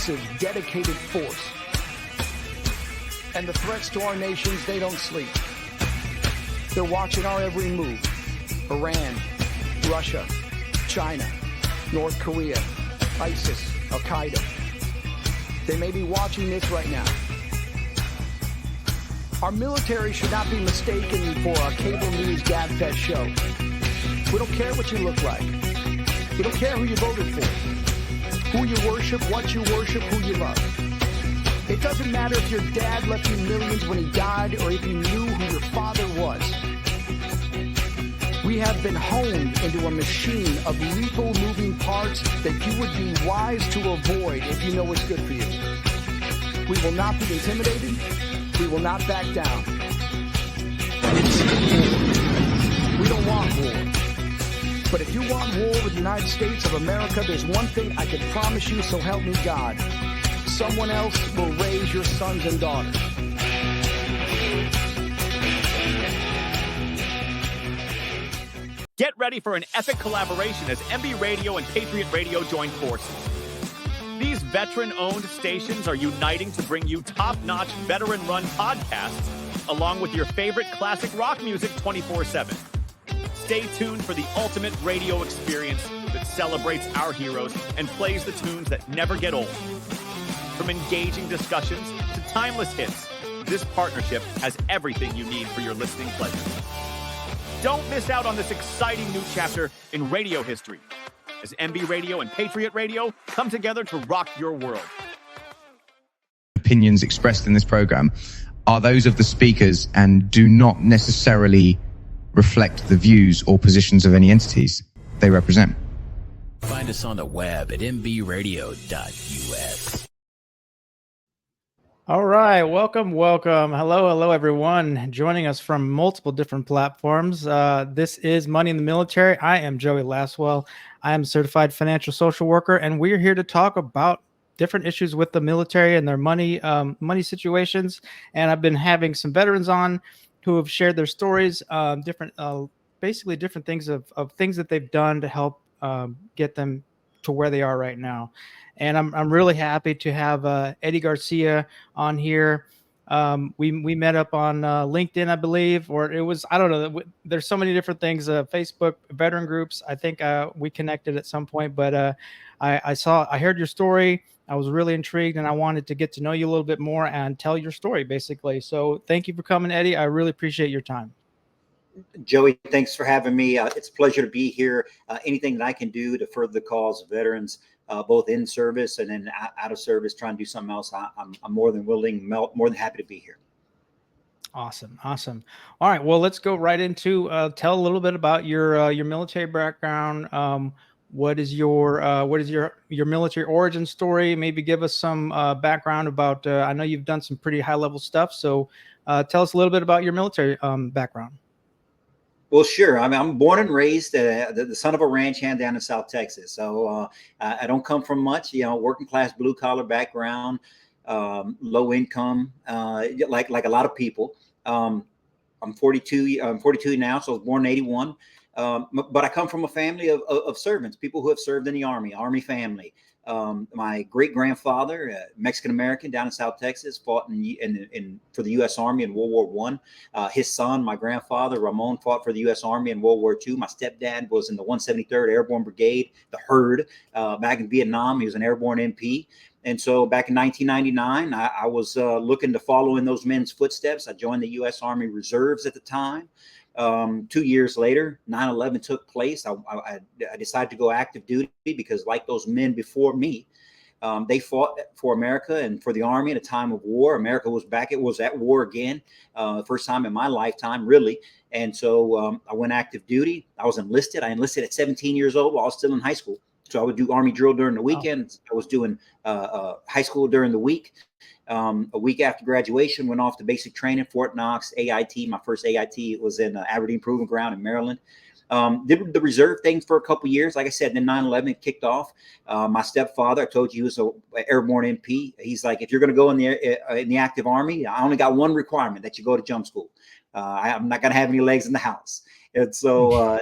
massive, dedicated force. And the threats to our nations, they don't sleep. They're watching our every move. Iran, Russia, China, North Korea, ISIS, Al-Qaeda. They may be watching this right now. Our military should not be mistaken for a cable news gabfest show. We don't care what you look like. We don't care who you voted for, who you worship, what you worship, who you love. It doesn't matter if your dad left you millions when he died or if you knew who your father was. We have been honed into a machine of lethal moving parts that you would be wise to avoid if you know what's good for you. We will not be intimidated. We will not back down. We don't want war. But if you want war with the United States of America, there's one thing I can promise you, so help me God. Someone else will raise your sons and daughters. Get ready for an epic collaboration as MB Radio and Patriot Radio join forces. These veteran-owned stations are uniting to bring you top-notch, veteran-run podcasts, along with your favorite classic rock music 24/7. Stay tuned for the ultimate radio experience that celebrates our heroes and plays the tunes that never get old. From engaging discussions to timeless hits, this partnership has everything you need for your listening pleasure. Don't miss out on this exciting new chapter in radio history as MB Radio and Patriot Radio come together to rock your world. Opinions expressed in this program are those of the speakers and do not necessarily reflect the views or positions of any entities they represent. Find us on the web at mbradio.us. All right, welcome. Hello, everyone. Joining us from multiple different platforms. This is Money in the Military. I am Joey Laswell. I am a certified financial social worker, and we're here to talk about different issues with the military and their money situations. And I've been having some veterans on who have shared their stories, basically different things of things that they've done to help get them to where they are right now. And I'm really happy to have Eddie Garcia on here. We met up on LinkedIn, I believe, or it was, I don't know. There's so many different things. Facebook veteran groups. I think we connected at some point, but I heard your story. I was really intrigued, and I wanted to get to know you a little bit more and tell your story, basically. So thank you for coming, Eddie. I really appreciate your time. Joey, thanks for having me. It's a pleasure to be here. Anything that I can do to further the cause of veterans, both in service and then out of service, trying to do something else, I'm more than willing, more than happy to be here. Awesome. All right, well, let's go right into tell a little bit about your military background. What is your military origin story? Maybe give us some background about. I know you've done some pretty high level stuff, so tell us a little bit about your military background. Well, sure. I mean, I'm born and raised the son of a ranch hand down in South Texas. So I don't come from much, working class, blue collar background, low income, like a lot of people. I'm 42. I'm 42 now, so I was born in 81. But I come from a family of servants, people who have served in the Army family. My great grandfather, Mexican American down in South Texas, fought for the U.S. Army in World War I. His son, my grandfather, Ramon, fought for the U.S. Army in World War II. My stepdad was in the 173rd Airborne Brigade, the Herd, back in Vietnam. He was an airborne MP. And so back in 1999, I was looking to follow in those men's footsteps. I joined the U.S. Army Reserves at the time. 2 years later, 9/11 took place. I decided to go active duty because, like those men before me, they fought for America and for the Army at a time of war. America was back. It was at war again. First time in my lifetime, really. And so I went active duty. I was enlisted. I enlisted at 17 years old while I was still in high school. So I would do Army drill during the weekend. I was doing high school during the week. A week after graduation, went off to basic training, Fort Knox, AIT. My first AIT was in Aberdeen Proving Ground in Maryland. Did the reserve thing for a couple years. Like I said, then 9/11 kicked off. My stepfather, I told you, he was an airborne MP. He's like, if you're going to go in the active Army, I only got one requirement, that you go to jump school. I'm not going to have any legs in the house. And so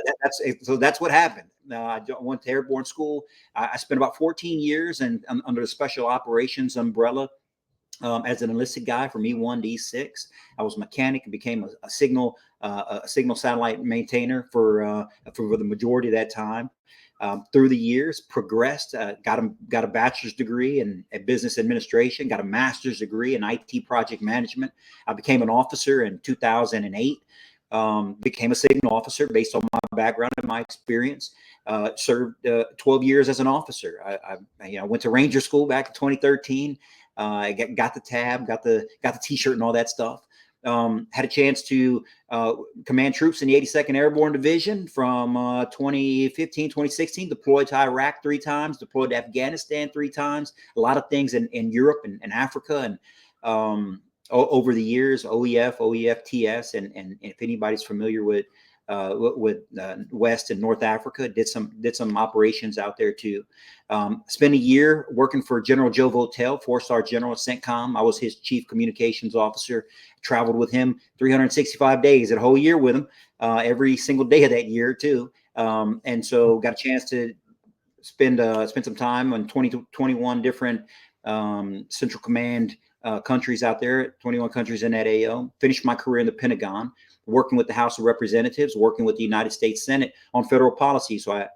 that's what happened. I went to airborne school. I spent about 14 years under the special operations umbrella. As an enlisted guy from E1 to E6, I was a mechanic and became a signal satellite maintainer for the majority of that time. Through the years, progressed, got a bachelor's degree in business administration, got a master's degree in IT project management. I became an officer in 2008. Became a signal officer based on my background and my experience. Served 12 years as an officer. I went to Ranger School back in 2013. I got the tab, got the T-shirt and all that stuff. Had a chance to command troops in the 82nd Airborne Division from 2015, 2016, deployed to Iraq 3 times, deployed to Afghanistan 3 times, a lot of things in Europe and Africa. And over the years, OEF, TS, and if anybody's familiar with West and North Africa, did some operations out there too. Spent a year working for General Joe Votel, 4-star general at CENTCOM. I was his chief communications officer. Traveled with him 365 days, a whole year with him, every single day of that year too. And so got a chance to spend some time on 21 different Central Command countries out there, 21 countries in that AO. Finished my career in the Pentagon, working with the House of Representatives, working with the United States Senate on federal policy. So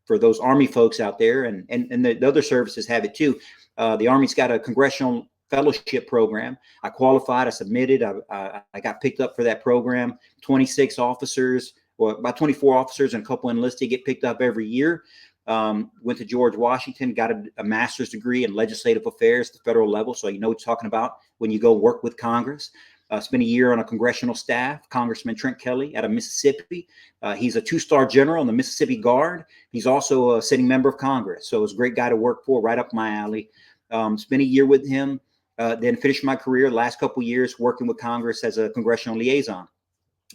for those Army folks out there, and the other services have it too. The Army's got a congressional fellowship program. I qualified, I submitted, I got picked up for that program. 26 officers, or about 24 officers and a couple enlisted get picked up every year. Went to George Washington, got a master's degree in legislative affairs at the federal level. So you know what you're talking about when you go work with Congress. Spent a year on a congressional staff, Congressman Trent Kelly out of Mississippi. He's a 2-star general in the Mississippi Guard. He's also a sitting member of Congress. So it's a great guy to work for, right up my alley. Spent a year with him, then finished my career the last couple of years working with Congress as a congressional liaison.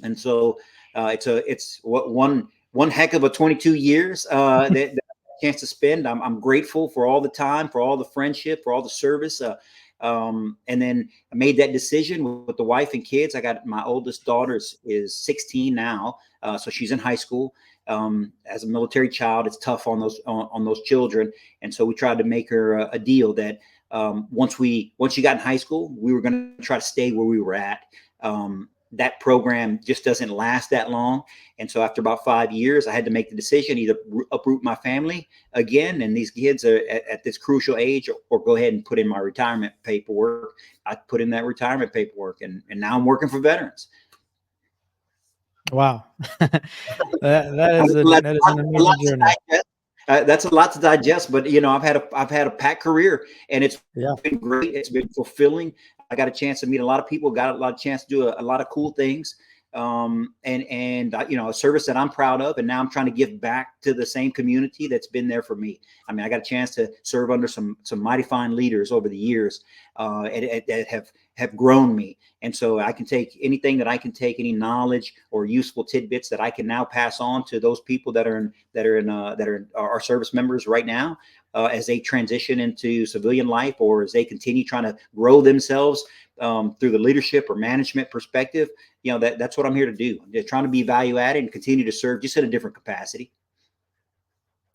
And so it's one heck of a 22 years that I had a chance to spend. I'm grateful for all the time, for all the friendship, for all the service. And then I made that decision with the wife and kids. I got my oldest daughter is 16 now, so she's in high school. As a military child, it's tough on those children, and so we tried to make her a deal that once she got in high school, we were going to try to stay where we were at. That program just doesn't last that long. And so after about 5 years, I had to make the decision, either uproot my family again, and these kids are at this crucial age, or go ahead and put in my retirement paperwork. I put in that retirement paperwork, and now I'm working for veterans. Wow. that is an amazing journey. That's a lot to digest, but I've had a packed career, and it's been great. It's been fulfilling. I got a chance to meet a lot of people, got a lot of chance to do a lot of cool things. And a service that I'm proud of. And now I'm trying to give back to the same community that's been there for me. I mean, I got a chance to serve under some mighty fine leaders over the years that have grown me. And so I can take anything that I can take, any knowledge or useful tidbits that I can now pass on to those people that are our service members right now, as they transition into civilian life, or as they continue trying to grow themselves through the leadership or management perspective. That's what I'm here to do. They're trying to be value added and continue to serve, just in a different capacity.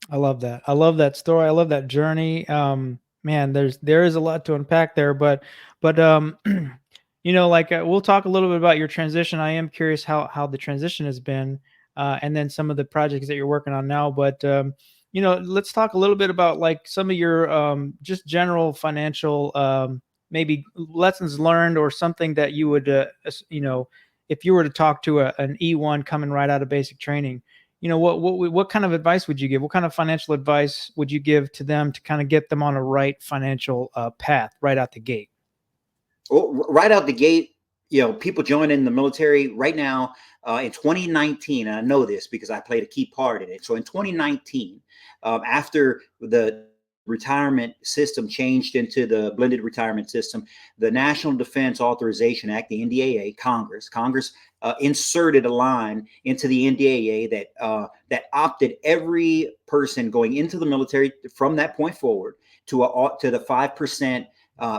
I love that. I love that story. I love that journey. Man, there is a lot to unpack there, but we'll talk a little bit about your transition. I am curious how the transition has been, and then some of the projects that you're working on now. But let's talk a little bit about like some of your just general financial maybe lessons learned, or something that you would if you were to talk to an E1 coming right out of basic training, what kind of advice would you give? What kind of financial advice would you give to them to kind of get them on a right financial path right out the gate? Well, right out the gate, people joining the military right now in 2019, and I know this because I played a key part in it. So in 2019, after the retirement system changed into the blended retirement system, the National Defense Authorization Act, the NDAA, Congress inserted a line into the NDAA that opted every person going into the military from that point forward to the 5%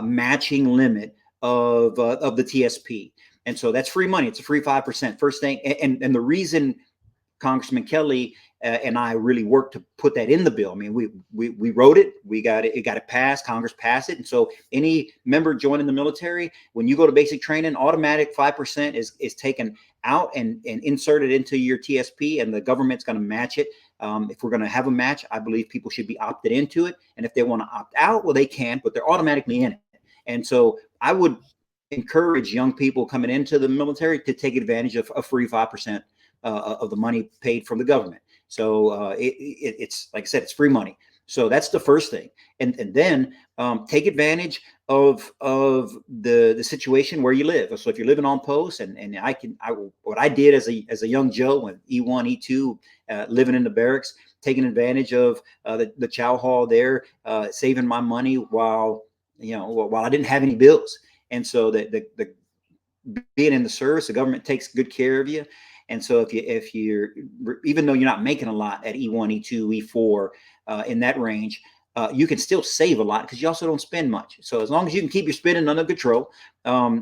matching limit of the TSP. And so that's free money. It's a free 5%. First thing, and the reason Congressman Kelly and I really worked to put that in the bill. I mean, we wrote it, it got it passed, Congress passed it. And so any member joining the military, when you go to basic training, automatic 5% is taken out and inserted into your TSP, and the government's going to match it. If we're going to have a match, I believe people should be opted into it. And if they want to opt out, well, they can, but they're automatically in it. And so I would encourage young people coming into the military to take advantage of a free 5% of the money paid from the government. So it's like I said, it's free money. So that's the first thing. And then take advantage of the situation where you live. So if you're living on post, and what I did as a young Joe, when E1, E2, living in the barracks, taking advantage of the chow hall there, saving my money while I didn't have any bills. And so the being in the service, the government takes good care of you. And so if you're even though you're not making a lot at E1, E2, E4 in that range, you can still save a lot because you also don't spend much. So as long as you can keep your spending under control,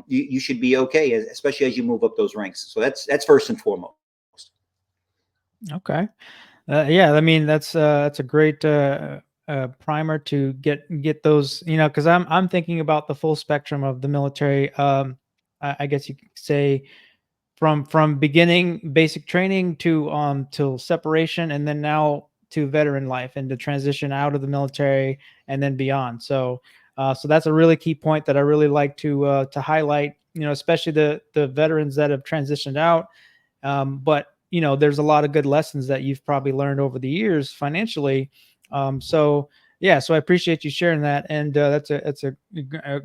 you should be okay, especially as you move up those ranks. So that's first and foremost. Okay. Yeah, I mean that's a great primer to get those, because I'm thinking about the full spectrum of the military. I guess you could say from beginning basic training to till separation, and then now to veteran life and the transition out of the military and then beyond. So that's a really key point that I really like to highlight, especially the veterans that have transitioned out. But there's a lot of good lessons that you've probably learned over the years financially. So I appreciate you sharing that. And that's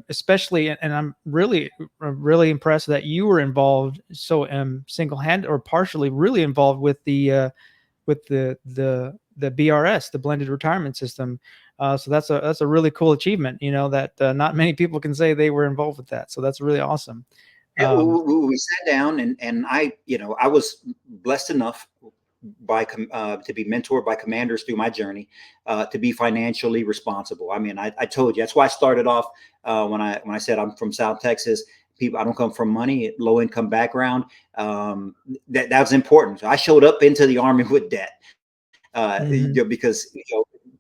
especially, and I'm really impressed that you were involved single-handed or partially really involved with the BRS, the blended retirement system. So that's a really cool achievement, that not many people can say they were involved with that. So that's really awesome. Yeah, we sat down and I was blessed enough to be mentored by commanders through my journey, to be financially responsible. I mean, I told you, that's why I started off when I said I'm from South Texas. I don't come from money, low income background. That was important. So I showed up into the Army with debt, because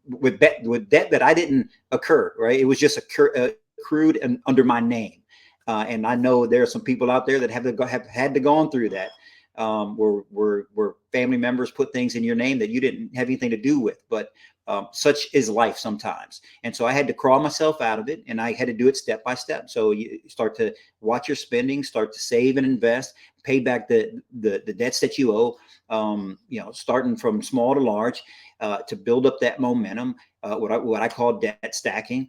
with debt that I didn't accrue, right? It was just accrued and under my name. And I know there are some people out there that have had to go through that, where family members put things in your name that you didn't have anything to do with. But such is life sometimes. And so I had to crawl myself out of it, and I had to do it step by step. So you start to watch your spending, start to save and invest, pay back the debts that you owe, starting from small to large, to build up that momentum, what I call debt stacking.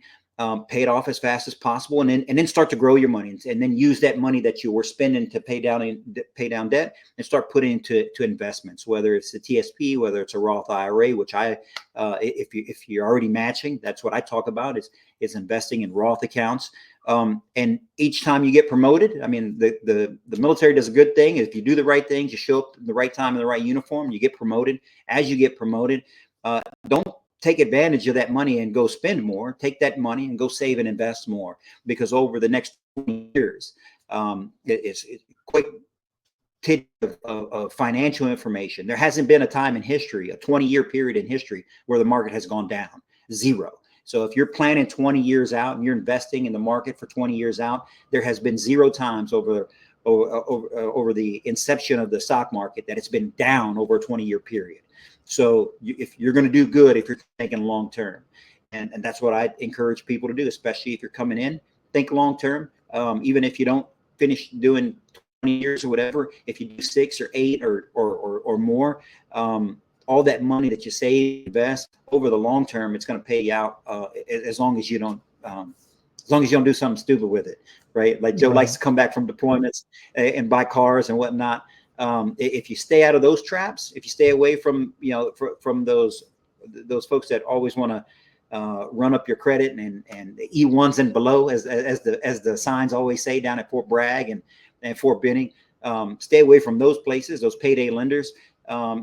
Pay it off as fast as possible, and then start to grow your money, and then use that money that you were spending to pay down debt, and start putting into investments, whether it's the TSP, whether it's a Roth IRA, which if you're already matching, that's what I talk about is investing in Roth accounts. And each time you get promoted, I mean, the military does a good thing. If you do the right things, you show up in the right time in the right uniform, you get promoted. As you get promoted, don't take advantage of that money and go spend more. Take that money and go save and invest more, because over the next 20 years, it's quick tidbit of financial information. There hasn't been a time in history, a 20-year period in history, where the market has gone down. Zero. So if you're planning 20 years out and you're investing in the market for 20 years out, there has been zero times over the inception of the stock market that it's been down over a 20-year period. So if you're going to do good, if you're thinking long term, and that's what I encourage people to do, especially if you're coming in, think long term. Even if you don't finish doing 20 years or whatever, if you do 6 or 8 or more, all that money that you save, invest over the long term, it's going to pay you out, as long as you don't do something stupid with it, right? Like Joe likes to come back from deployments and buy cars and whatnot. If you stay out of those traps, if you stay away from from those folks that always want to run up your credit and E1s and below, as the signs always say down at Fort Bragg and Fort Benning, stay away from those places, those payday lenders.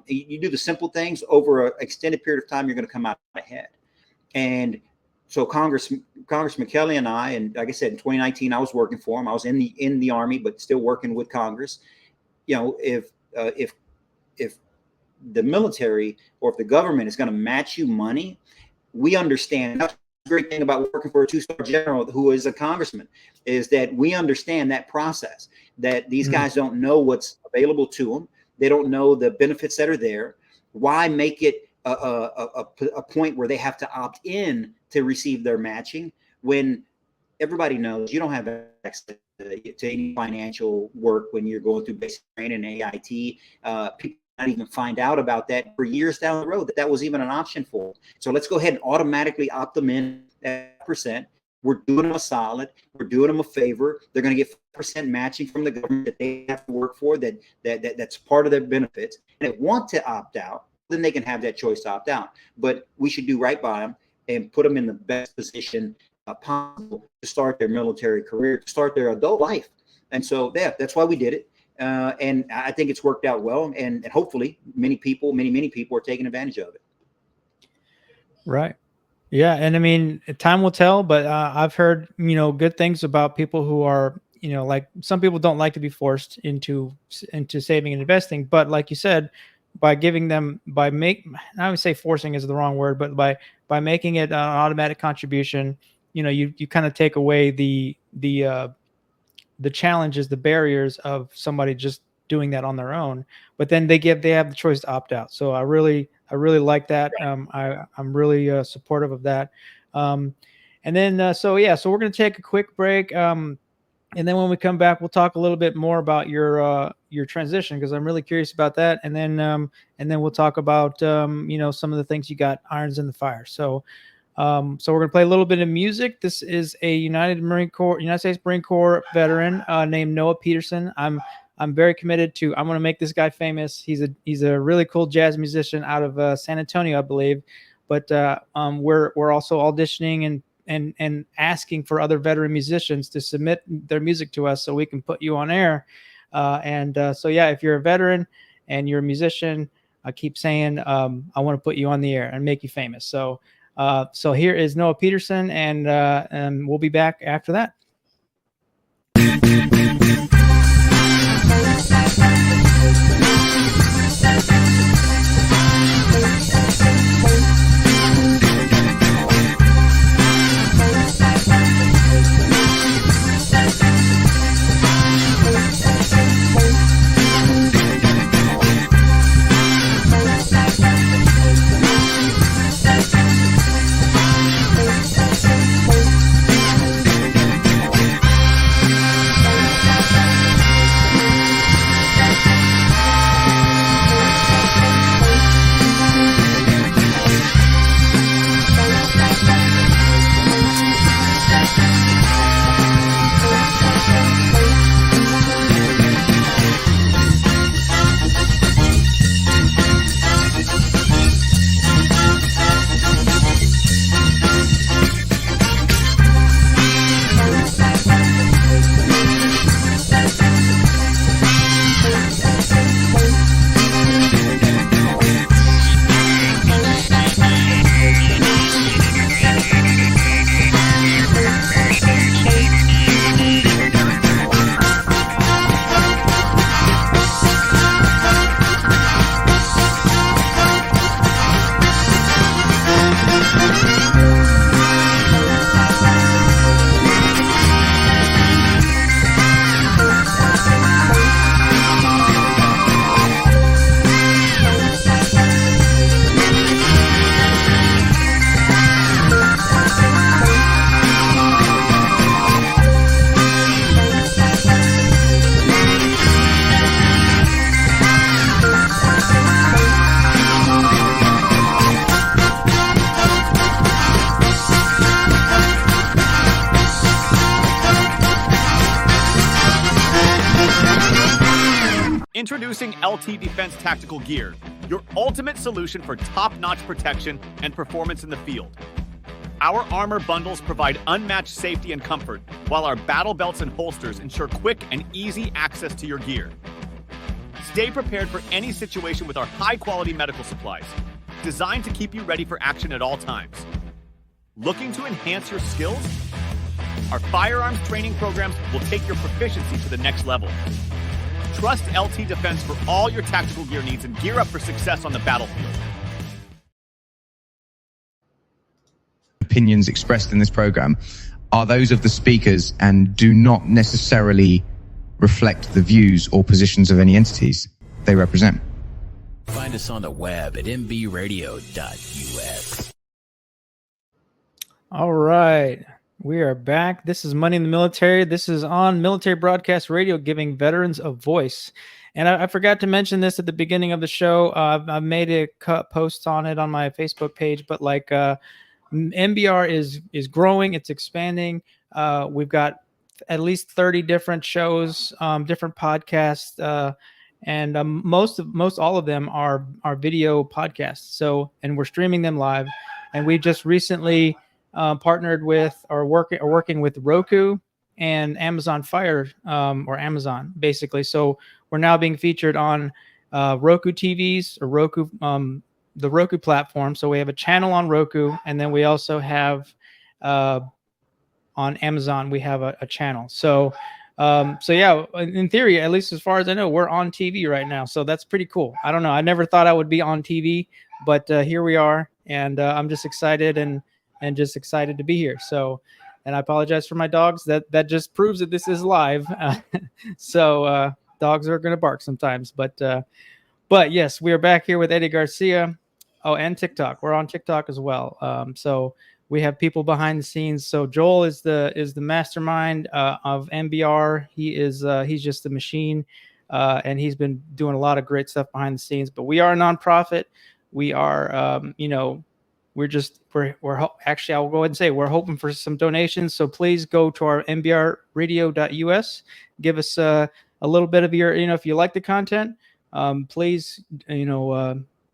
You do the simple things over an extended period of time, you're going to come out ahead. And so Congressman Kelly and I, and like I said, in 2019, I was working for him. I was in the Army, but still working with Congress. If the military or if the government is going to match you money, we understand. That's the great thing about working for a 2-star general who is a congressman, is that we understand that process, that these guys don't know what's available to them. They don't know the benefits that are there. Why make it a point where they have to opt in to receive their matching when everybody knows you don't have access to any financial work when you're going through basic training and AIT. People not even find out about that for years down the road, that was even an option for them. So let's go ahead and automatically opt them in at %. We're doing them a solid. We're doing them a favor. They're going to get 5% matching from the government that they have to work for. That's part of their benefits. And if they want to opt out, then they can have that choice to opt out. But we should do right by them and put them in the best position possible to start their military career, to start their adult life. And so that's why we did it. And I think it's worked out well. And hopefully many people are taking advantage of it. Right. Yeah. And I mean, time will tell, but I've heard, good things about people who are, like some people don't like to be forced into saving and investing. But like you said, by giving them, I would say forcing is the wrong word, but by making it an automatic contribution, you kind of take away the challenges, the barriers of somebody just doing that on their own. But then they have the choice to opt out. So I really like that. I'm really supportive of that. And then so we're going to take a quick break. And then when we come back, we'll talk a little bit more about your transition, because I'm really curious about that. And then we'll talk about some of the things you got irons in the fire. So we're going to play a little bit of music. This is a United States Marine Corps veteran named Noah Peterson. I'm very committed to. I'm going to make this guy famous. He's a really cool jazz musician out of San Antonio, I believe. But we're also auditioning and asking for other veteran musicians to submit their music to us so we can put you on air. So if you're a veteran and you're a musician, I keep saying I want to put you on the air and make you famous. So here is Noah Peterson, and we'll be back after that. Introducing LT Defense Tactical Gear, your ultimate solution for top-notch protection and performance in the field. Our armor bundles provide unmatched safety and comfort, while our battle belts and holsters ensure quick and easy access to your gear. Stay prepared for any situation with our high-quality medical supplies, designed to keep you ready for action at all times. Looking to enhance your skills? Our firearms training programs will take your proficiency to the next level. Trust LT Defense for all your tactical gear needs and gear up for success on the battlefield. Opinions expressed in this program are those of the speakers and do not necessarily reflect the views or positions of any entities they represent. Find us on the web at mbradio.us. All right. We are back. This is Money in the Military. This is on Military Broadcast Radio, giving veterans a voice. And I forgot to mention this at the beginning of the show. I've made a post on it on my Facebook page, but like MBR is growing. It's expanding. We've got at least 30 different shows, different podcasts, and most all of them are video podcasts. So, and we're streaming them live. And we just recently partnered with or working with Roku and Amazon Fire, or Amazon basically. So we're now being featured on Roku TVs or Roku, the Roku platform. So we have a channel on Roku, and then we also have on Amazon we have a channel. So yeah, in theory, at least as far as I know, we're on TV right now. So that's pretty cool. I don't know. I never thought I would be on TV, but here we are, and I'm just excited and just excited to be here. So, and I apologize for my dogs. That just proves that this is live. So dogs are going to bark sometimes, but yes, we are back here with Eddie Garcia. Oh, and TikTok. We're on TikTok as well. So we have people behind the scenes. So Joel is the mastermind of MBR. He's just a machine, and he's been doing a lot of great stuff behind the scenes. But we are a nonprofit. We are, we're actually, I'll go ahead and say we're hoping for some donations. So please go to our mbrradio.us. Give us a little bit of your, if you like the content, please,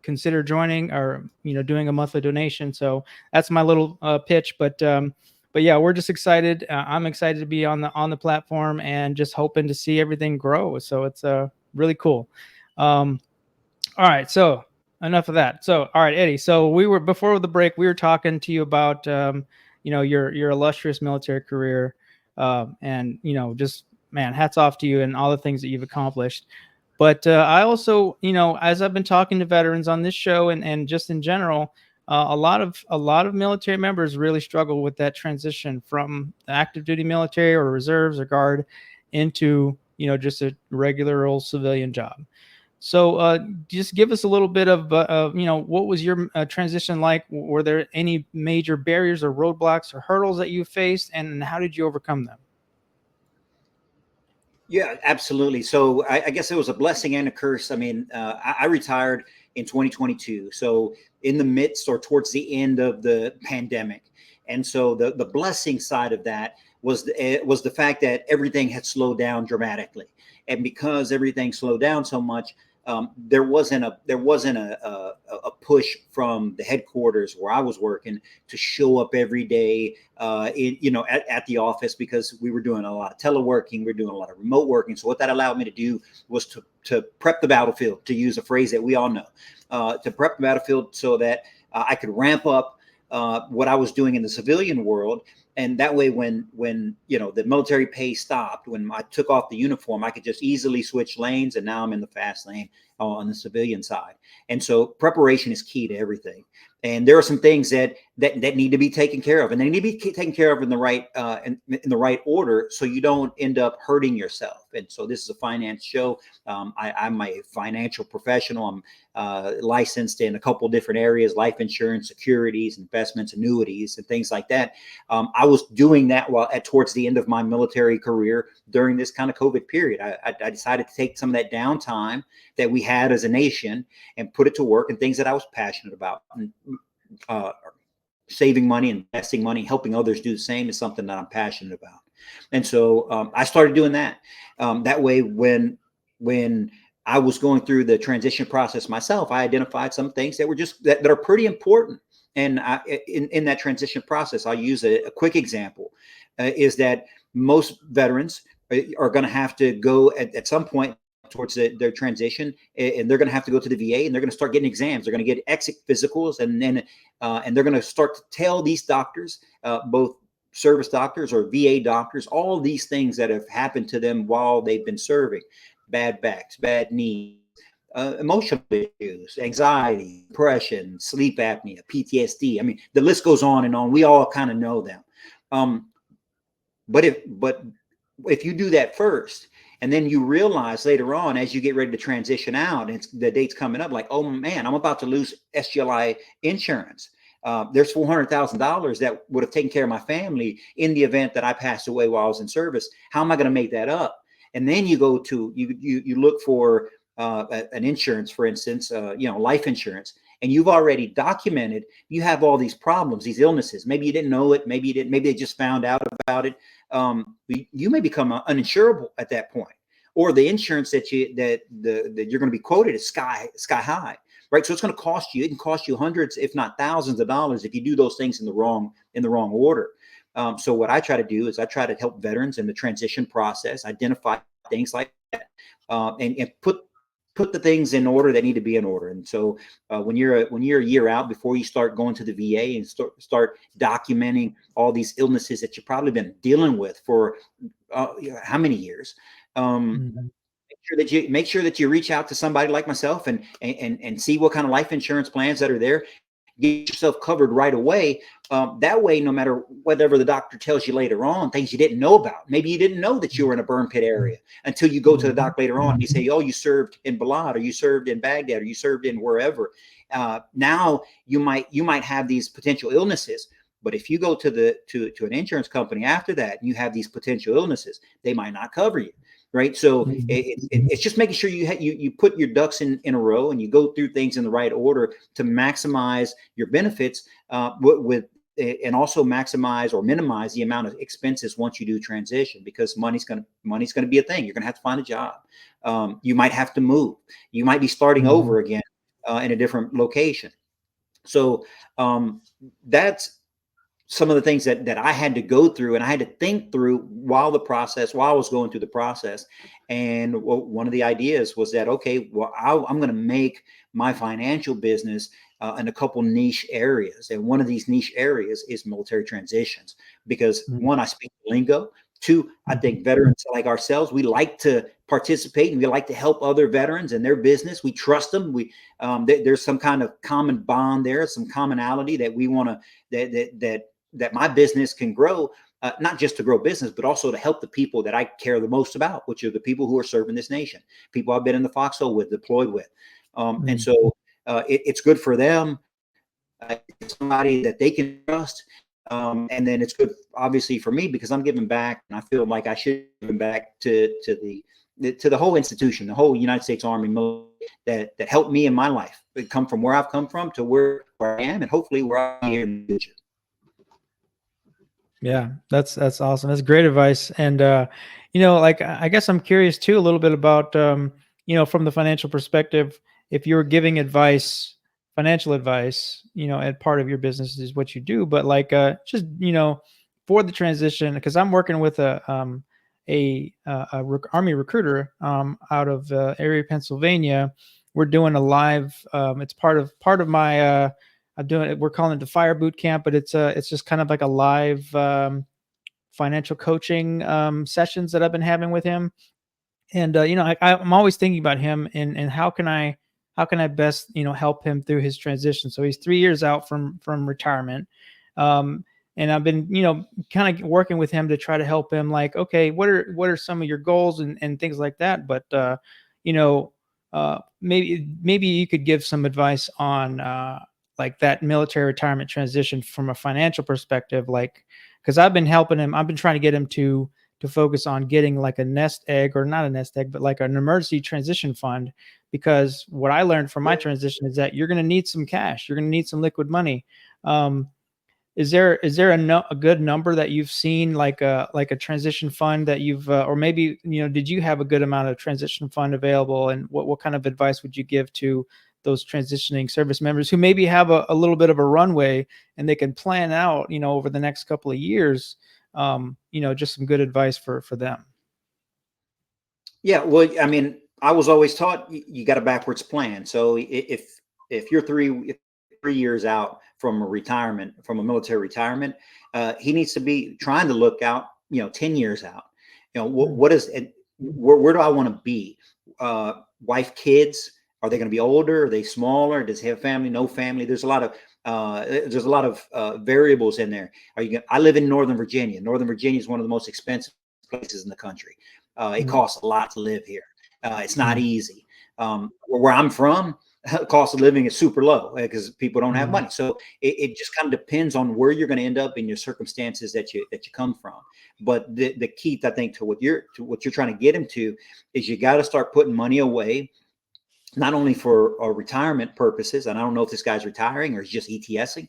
consider joining or, doing a monthly donation. So that's my little pitch, but yeah, we're just excited. I'm excited to be on the platform and just hoping to see everything grow. So it's really cool. All right. So enough of that. So, all right, Eddie. So before the break, we were talking to you about, your illustrious military career, and, just, man, hats off to you and all the things that you've accomplished. But I also, as I've been talking to veterans on this show and just in general, a lot of military members really struggle with that transition from the active duty military or reserves or guard into, just a regular old civilian job. So just give us a little bit of, what was your transition like? Were there any major barriers or roadblocks or hurdles that you faced, and how did you overcome them? Yeah, absolutely. So I guess it was a blessing and a curse. I mean, I retired in 2022. So in the midst or towards the end of the pandemic. And so the blessing side of that was the fact that everything had slowed down dramatically. And because everything slowed down so much, there wasn't a push from the headquarters where I was working to show up every day, at the office, because we were doing a lot of teleworking, we were doing a lot of remote working. So what that allowed me to do was to prep the battlefield, to use a phrase that we all know, to prep the battlefield so that I could ramp up what I was doing in the civilian world. And that way, when the military pay stopped, when I took off the uniform, I could just easily switch lanes, and now I'm in the fast lane on the civilian side. And so preparation is key to everything. And there are some things that need to be taken care of, and they need to be taken care of in the right in the right order, so you don't end up hurting yourself. And so this is a finance show. I'm a financial professional. I'm licensed in a couple of different areas: life insurance, securities, investments, annuities, and things like that. I was doing that towards the end of my military career during this kind of COVID period. I decided to take some of that downtime that we had as a nation and put it to work in things that I was passionate about. And, saving money, investing money, helping others do the same is something that I'm passionate about. And so I started doing that. That way, when I was going through the transition process myself, I identified some things that were that are pretty important. And in that transition process, I'll use a quick example, is that most veterans are going to have to go at some point towards their transition, and they're going to have to go to the VA, and they're going to start getting exams. They're going to get exit physicals, and they're going to start to tell these doctors, both service doctors or VA doctors, all these things that have happened to them while they've been serving. bad backs, bad knees, emotional issues, anxiety, depression, sleep apnea, PTSD. I mean, the list goes on and on. We all kind of know them. But if you do that first, and then you realize later on, as you get ready to transition out, and the date's coming up, like, oh man, I'm about to lose SGLI insurance. There's $400,000 that would have taken care of my family in the event that I passed away while I was in service. How am I going to make that up? And then you go to you look for an insurance, for instance, life insurance, and you've already documented you have all these problems, these illnesses. Maybe you didn't know it. Maybe you didn't. Maybe they just found out about it. You may become uninsurable at that point, or the insurance that you're going to be quoted is sky high, right? So it's going to cost you. It can cost you hundreds, if not thousands, of dollars if you do those things in the wrong order. So what I try to do is I try to help veterans in the transition process identify things like that, and put the things in order that need to be in order. And so when you're a year out, before you start going to the VA and start documenting all these illnesses that you've probably been dealing with for how many years, make sure that you reach out to somebody like myself and see what kind of life insurance plans that are there. Get yourself covered right away. That way, no matter whatever the doctor tells you later on, things you didn't know about. Maybe you didn't know that you were in a burn pit area until you go to the doc later on and you say, oh, you served in Balad, or you served in Baghdad, or you served in wherever. Now you might have these potential illnesses. But if you go to an insurance company after that and you have these potential illnesses, they might not cover you. Right. So it's just making sure you put your ducks in a row and you go through things in the right order to maximize your benefits and also maximize or minimize the amount of expenses once you do transition, because money's going to be a thing. You're going to have to find a job. You might have to move. You might be starting over again in a different location. So that's some of the things that I had to go through, and I had to think through while I was going through the process. And one of the ideas was that, okay, well, I'm going to make my financial business in a couple niche areas. And one of these niche areas is military transitions, because one, I speak lingo. Two, I think veterans like ourselves, we like to participate and we like to help other veterans in their business. We trust them. There's some kind of common bond there, some commonality that we want to, that my business can grow, not just to grow business, but also to help the people that I care the most about, which are the people who are serving this nation, people I've been in the foxhole with, deployed with. And so it's good for them, somebody that they can trust. And then it's good, obviously, for me, because I'm giving back, and I feel like I should give back to the whole institution, the whole United States Army military that helped me in my life. It come from where I've come from to where I am, and hopefully where I'm here in the future. Yeah, that's awesome. That's great advice. And, like, I guess I'm curious too, a little bit about, from the financial perspective, if you're giving advice, financial advice, at part of your business is what you do, but like, just, for the transition, because I'm working with a Army recruiter, out of area, Pennsylvania. We're doing a live, it's part of my, I'm doing it. We're calling it the Fire Boot Camp, but it's just kind of like a live financial coaching sessions that I've been having with him. And I'm always thinking about him and how can I best help him through his transition. So he's 3 years out from retirement, and I've been kind of working with him to try to help him. Like, okay, what are some of your goals and things like that. But maybe you could give some advice on like that military retirement transition from a financial perspective, like, because I've been helping him. I've been trying to get him to focus on getting like a nest egg, or not a nest egg, but like an emergency transition fund. Because what I learned from my transition is that you're going to need some cash. You're going to need some liquid money. Is there a good number that you've seen, like a transition fund that you've, or maybe, did you have a good amount of transition fund available? And what kind of advice would you give to those transitioning service members who maybe have a little bit of a runway and they can plan out, over the next couple of years, just some good advice for them? Yeah. Well, I mean, I was always taught you got a backwards plan. So if you're 3 years out from a military retirement, he needs to be trying to look out, 10 years out. What is it? Where do I want to be? wife, kids? Are they going to be older? Are they smaller? Does he have family? No family? There's a lot of variables in there. I live in Northern Virginia. Northern Virginia is one of the most expensive places in the country. It costs a lot to live here. It's not easy. Where I'm from, the cost of living is super low because people don't have money. So it just kind of depends on where you're going to end up in your circumstances that you come from. But the key, I think, to what you're trying to get into is you got to start putting money away, not only for retirement purposes, and I don't know if this guy's retiring or he's just ETSing,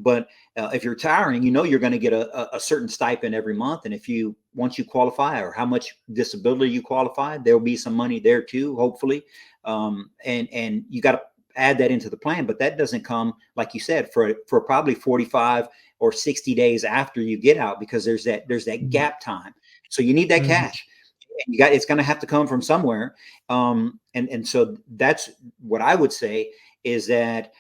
but if you're retiring, you're going to get a certain stipend every month. And once you qualify, or how much disability you qualify, there'll be some money there too, hopefully. And you got to add that into the plan, but that doesn't come, like you said, for probably 45 or 60 days after you get out, because there's that gap time. So you need that cash. And it's going to have to come from somewhere. And so that's what I would say is that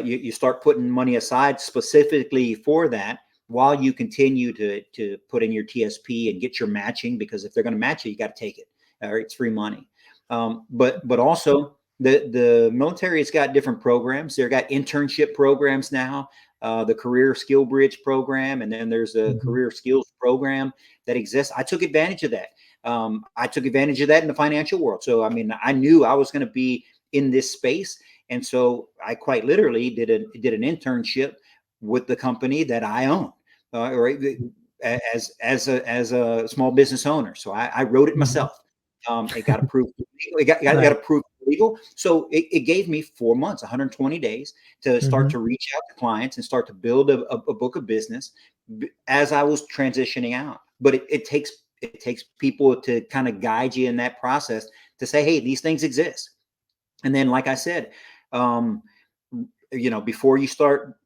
you start putting money aside specifically for that while you continue to put in your TSP and get your matching, because if they're going to match it, you got to take it. All right, it's free money. But also the military has got different programs. They've got internship programs now, the Career Skill Bridge program, and then there's a Career Skills program that exists. I took advantage of that. I took advantage of that in the financial world. So, I mean, I knew I was going to be in this space. And so I quite literally did an internship with the company that I own, right, as a small business owner. So I wrote it myself. It got approved. It got approved legal. So it gave me 4 months, 120 days to start to reach out to clients and start to build a book of business as I was transitioning out. But it takes people to kind of guide you in that process to say, hey, these things exist. And then, like I said, before you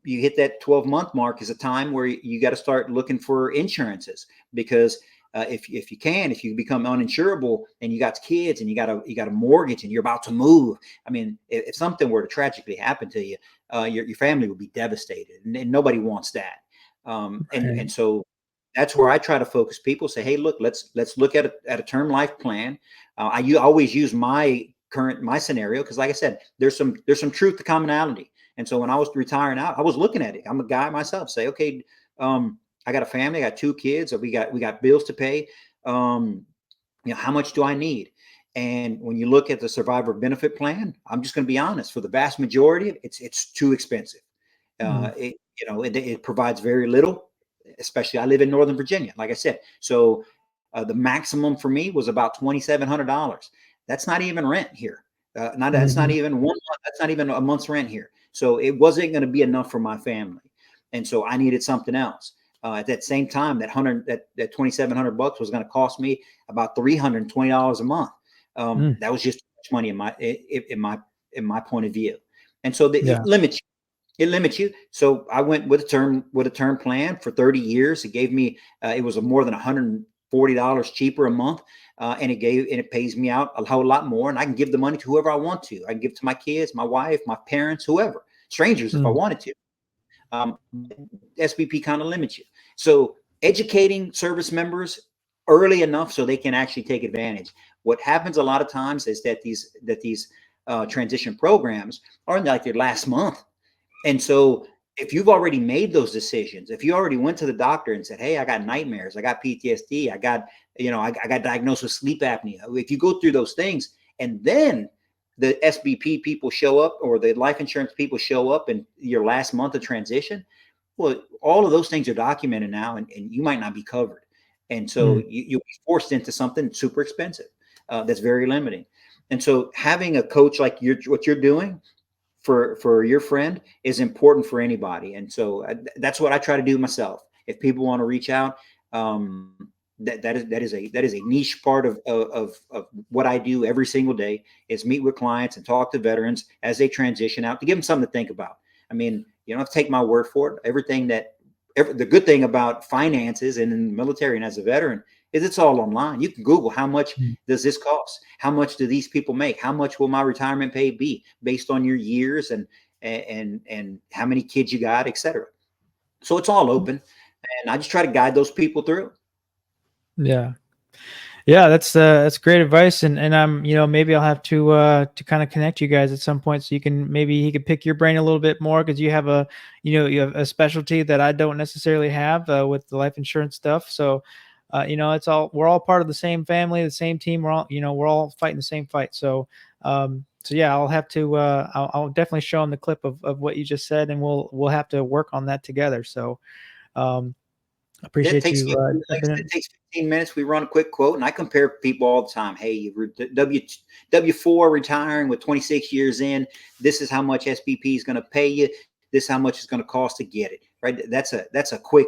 hit that 12-month mark is a time where you got to start looking for insurances, because if you become uninsurable and you got kids and you got a mortgage and you're about to move, I mean, if something were to tragically happen to you, your family would be devastated, and nobody wants that. And so that's where I try to focus people. Say, hey, look, let's look at a term life plan. I always use my scenario because, like I said, there's some truth to commonality. And so when I was retiring out, I was looking at it. I'm a guy myself. Say, okay, I got a family, I got 2 kids, or we got bills to pay. How much do I need? And when you look at the survivor benefit plan, I'm just going to be honest. For the vast majority, it's too expensive. It provides very little. Especially, I live in Northern Virginia, like I said. So the maximum for me was about $2,700. That's not even rent here. That's not even 1 month. That's not even a month's rent here. So it wasn't going to be enough for my family, and so I needed something else. At that same time, that $2,700 was going to cost me about $320 a month. That was just too much money in my point of view, and so it limits you. It limits you. So I went with a term plan for 30 years. It gave me, it was more than $140 cheaper a month. And it pays me out a whole lot more. And I can give the money to whoever I want to. I can give to my kids, my wife, my parents, whoever, strangers, if I wanted to. SBP kind of limits you. So educating service members early enough so they can actually take advantage. What happens a lot of times is that these transition programs are in like their last month. And so if you've already made those decisions, if you already went to the doctor and said, hey, I got nightmares, I got PTSD, I got diagnosed with sleep apnea. If you go through those things and then the SBP people show up, or the life insurance people show up in your last month of transition, well, all of those things are documented now, and you might not be covered. And so you'll be forced into something super expensive that's very limiting. And so having a coach like what you're doing for your friend is important for anybody. And so that's what I try to do myself. If people want to reach out, that is a niche part of what I do every single day, is meet with clients and talk to veterans as they transition out, to give them something to think about. I mean, you don't have to take my word for it. The good thing about finances and in the military and as a veteran is it's all online. You can Google how much does this cost? How much do these people make? How much will my retirement pay be based on your years and how many kids you got, et cetera. So it's all open, and I just try to guide those people through. Yeah. Yeah, that's great advice, and I'm maybe I'll have to kind of connect you guys at some point so you can maybe he could pick your brain a little bit more because you have you have a specialty that I don't necessarily have with the life insurance stuff. So, we're all part of the same family, the same team. We're all fighting the same fight. So yeah, I'll have to I'll definitely show him the clip of what you just said, and we'll have to work on that together. So. Um, It Appreciate takes you. me, like I said, it takes 15 minutes. We run a quick quote, and I compare people all the time. Hey, you W4 retiring with 26 years in. This is how much SPP is going to pay you. This is how much it's going to cost to get it. Right? That's a quick.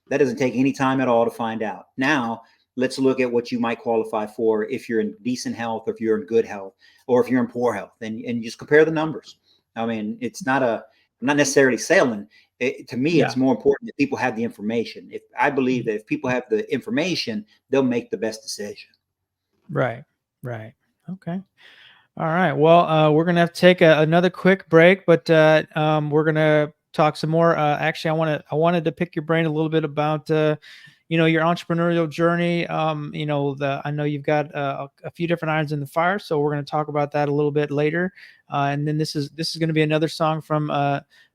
That doesn't take any time at all to find out. Now let's look at what you might qualify for if you're in decent health, or if you're in good health, or if you're in poor health, and just compare the numbers. I mean, I'm not necessarily selling. To me, it's more important that people have the information. If I believe that if people have the information, they'll make the best decision. Right. Okay. All right. Well, we're gonna have to take another quick break, but we're gonna talk some more. Actually, I wanted to pick your brain a little bit about your entrepreneurial journey. I know you've got a few different irons in the fire, so we're gonna talk about that a little bit later. And then this is gonna be another song from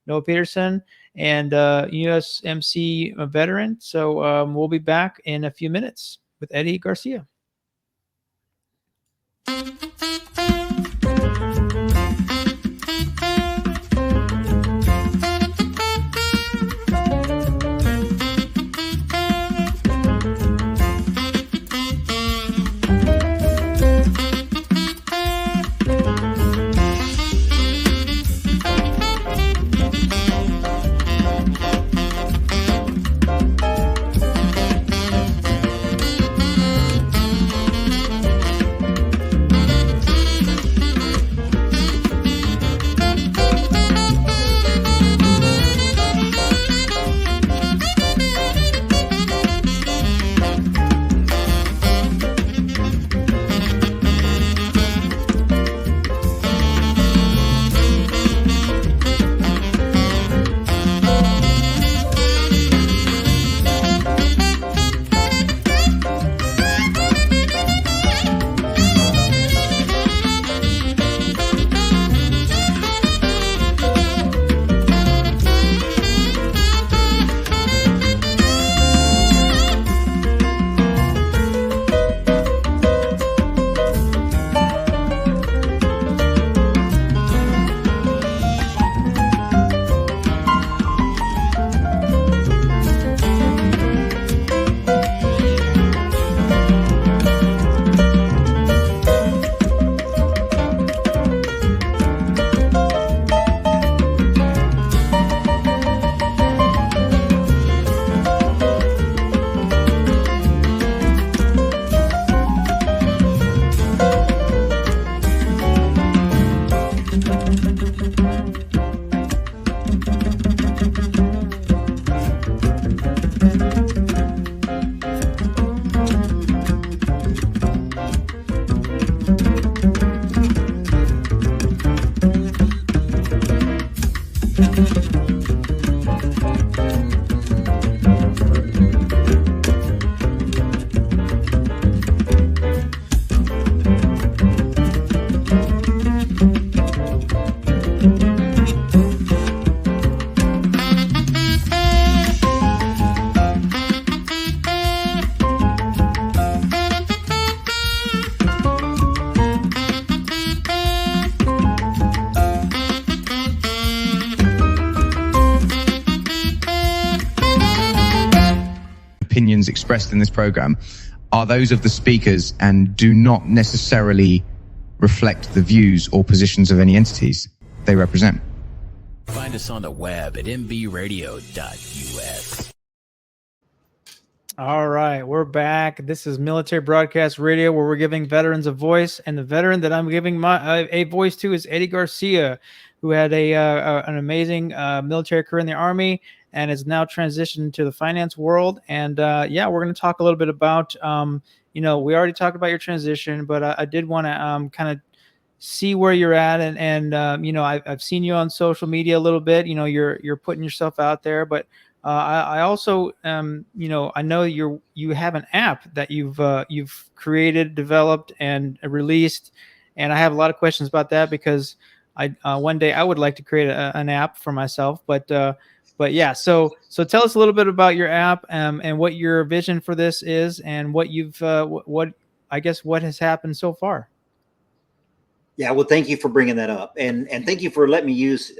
Noah Peterson and USMC veteran. So we'll be back in a few minutes with Eddie Garcia. Opinions expressed in this program are those of the speakers and do not necessarily reflect the views or positions of any entities they represent. Find us on the web at mbradio.us. All right, we're back. This is Military Broadcast Radio, where we're giving veterans a voice, and the veteran that I'm giving a voice to is Eddie Garcia, who had an amazing military career in the Army and is now transitioned to the finance world. And we're going to talk a little bit about, we already talked about your transition, but I did want to kind of see where you're at, and I've seen you on social media a little bit. You're putting yourself out there, but I also, I know you have an app that you've created, developed, and released, and I have a lot of questions about that because one day I would like to create an app for myself. But yeah, so tell us a little bit about your app, and what your vision for this is, and what you've what I guess what has happened so far. Yeah, well, thank you for bringing that up, and thank you for letting me use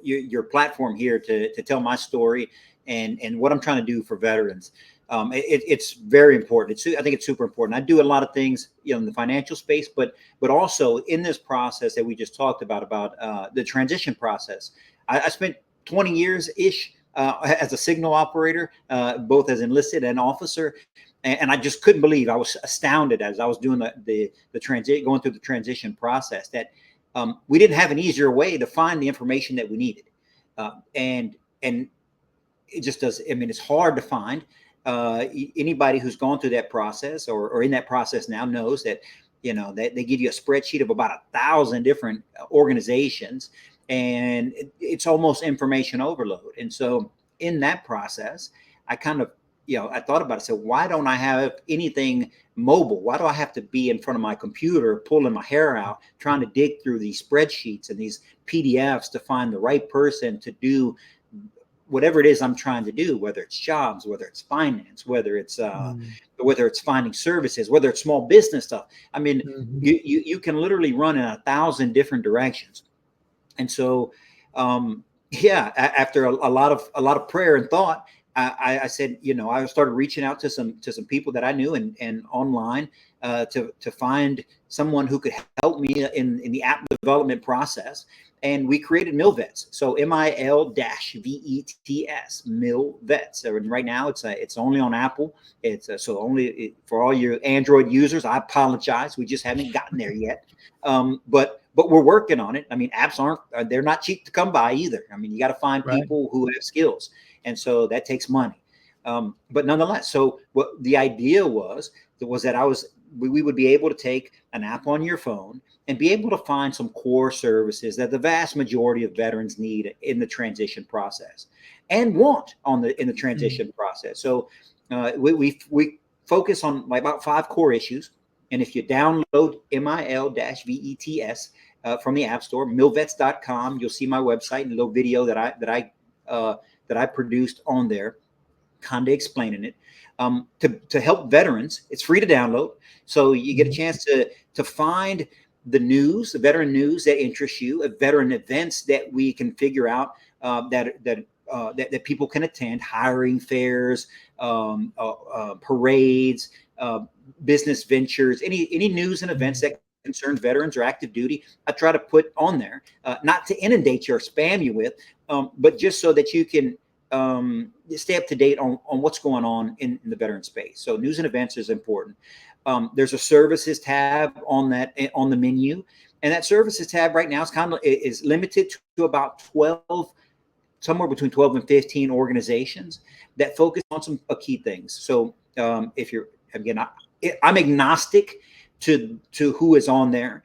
your platform here to tell my story and what I'm trying to do for veterans. It's very important. I think it's super important. I do a lot of things, in the financial space, but also in this process that we just talked about the transition process. I spent 20 years ish as a signal operator, both as enlisted and officer. And I just couldn't believe, I was astounded as I was doing the transit, going through the transition process, that we didn't have an easier way to find the information that we needed. And it just does. I mean, it's hard to find. Anybody who's gone through that process or in that process now knows that, they give you a spreadsheet of about 1,000 different organizations, and it's almost information overload. And so in that process, I kind of, I thought about it. So why don't I have anything mobile? Why do I have to be in front of my computer, pulling my hair out, trying to dig through these spreadsheets and these PDFs to find the right person to do whatever it is I'm trying to do, whether it's jobs, whether it's finance, whether it's finding services, whether it's small business stuff. I mean, you can literally run in 1,000 different directions. And so, after a lot of prayer and thought, I said, I started reaching out to some people that I knew and online to find someone who could help me in the app development process. And we created MilVets. So MIL-VETS, MilVets. And right now it's only on Apple. It's so only for all your Android users. I apologize. We just haven't gotten there yet. But we're working on it. I mean, apps they're not cheap to come by either. I mean, you got to find people who have skills. And so that takes money. But nonetheless, so what the idea was that we would be able to take an app on your phone and be able to find some core services that the vast majority of veterans need in the transition process and want in the transition process. So we focus on about 5 core issues. And if you download MIL-VETS from the App Store, milvets.com, you'll see my website and a little video that I produced on there, kind of explaining it. To help veterans, it's free to download, so you get a chance to find the news, the veteran news that interests you, veteran events that we can figure out that people can attend, hiring fairs, parades, business ventures, any news and events that concern veterans or active duty. I try to put on there, not to inundate you or spam you with, but just so that you can stay up to date on what's going on in the veteran space. So news and events is important. There's a services tab on the menu, and that services tab right now is limited to about 12, somewhere between 12 and 15 organizations that focus on some key things. So if you're, again, I'm agnostic to who is on there.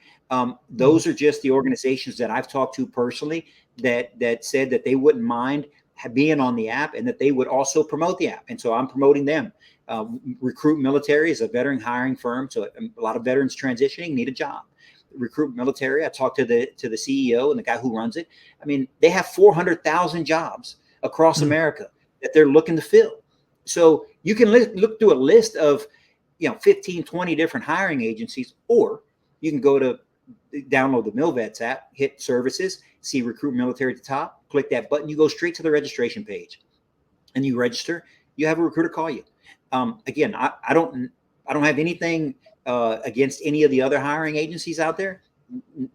Those are just the organizations that I've talked to personally that said that they wouldn't mind being on the app and that they would also promote the app. And so I'm promoting them. Recruit Military is a veteran hiring firm. So a lot of veterans transitioning need a job. Recruit Military, I talked to the CEO and the guy who runs it. I mean, they have 400,000 jobs across America that they're looking to fill. So you can look through a list of 15, 20 different hiring agencies, or you can go to download the MilVets app, hit services, see Recruit Military at the top, click that button, you go straight to the registration page and you register. You have a recruiter call you. Again, I don't have anything against any of the other hiring agencies out there.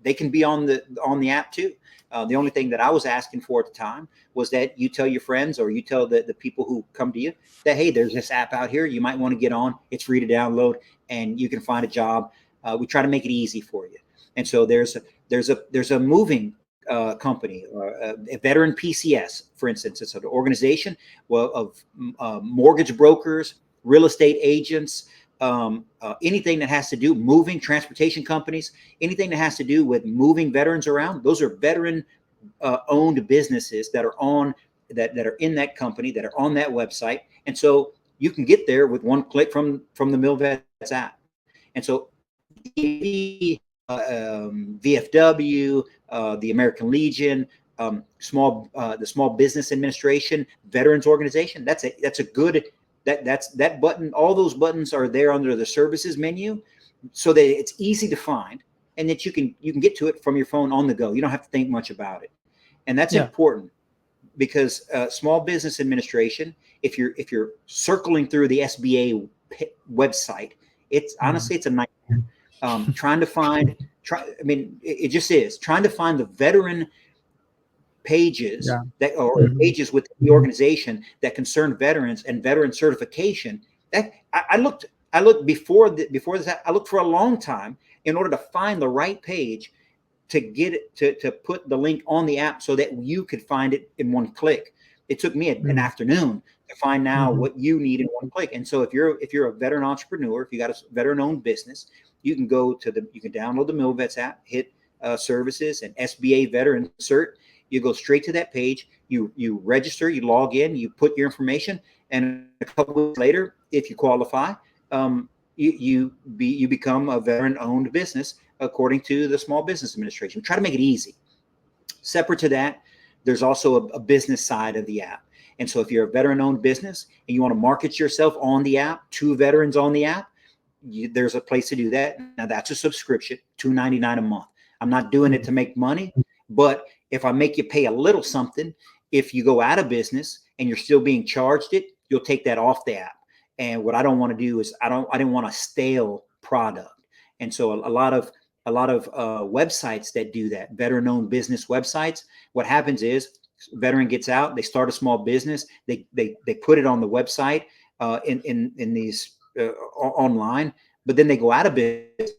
They can be on the app too. The only thing that I was asking for at the time was that you tell your friends or you tell the people who come to you that, hey, there's this app out here. You might want to get on. It's free to download and you can find a job. We try to make it easy for you. And so there's a moving company, a veteran PCS, for instance. It's an organization of mortgage brokers, real estate agents, anything that has to do moving, transportation companies, anything that has to do with moving veterans around. Those are veteran owned businesses that are on that are in that company, that are on that website. And so you can get there with one click from the MilVets app. And so VFW, the American Legion, the Small Business Administration, Veterans Organization. That's a good, that button. All those buttons are there under the services menu, so that it's easy to find, and that you can get to it from your phone on the go. You don't have to think much about it, and that's important, because Small Business Administration, if you're circling through the SBA website, it's honestly, it's a nightmare. Trying to find, it just is trying to find the veteran pages that, or pages within the organization that concern veterans and veteran certification. That I looked before this. I looked for a long time in order to find the right page to get it to put the link on the app so that you could find it in one click. It took me an afternoon to find out what you need in one click. And so if you're a veteran entrepreneur, if you got a veteran-owned business, you can go to you can download the MilVets app, hit services and SBA veteran cert. You go straight to that page. You register, you log in, you put your information, and a couple weeks later, if you qualify, you become a veteran-owned business according to the Small Business Administration. We try to make it easy. Separate to that, there's also a business side of the app. And so if you're a veteran-owned business and you want to market yourself on the app to veterans on the app, there's a place to do that. Now that's a subscription, $2.99 a month. I'm not doing it to make money, but if I make you pay a little something, if you go out of business and you're still being charged it, you'll take that off the app. And what I don't want to do is I didn't want a stale product. And so a lot of websites that do that, veteran-owned business websites, what happens is veteran gets out, they start a small business, they put it on the website in these online, but then they go out of business,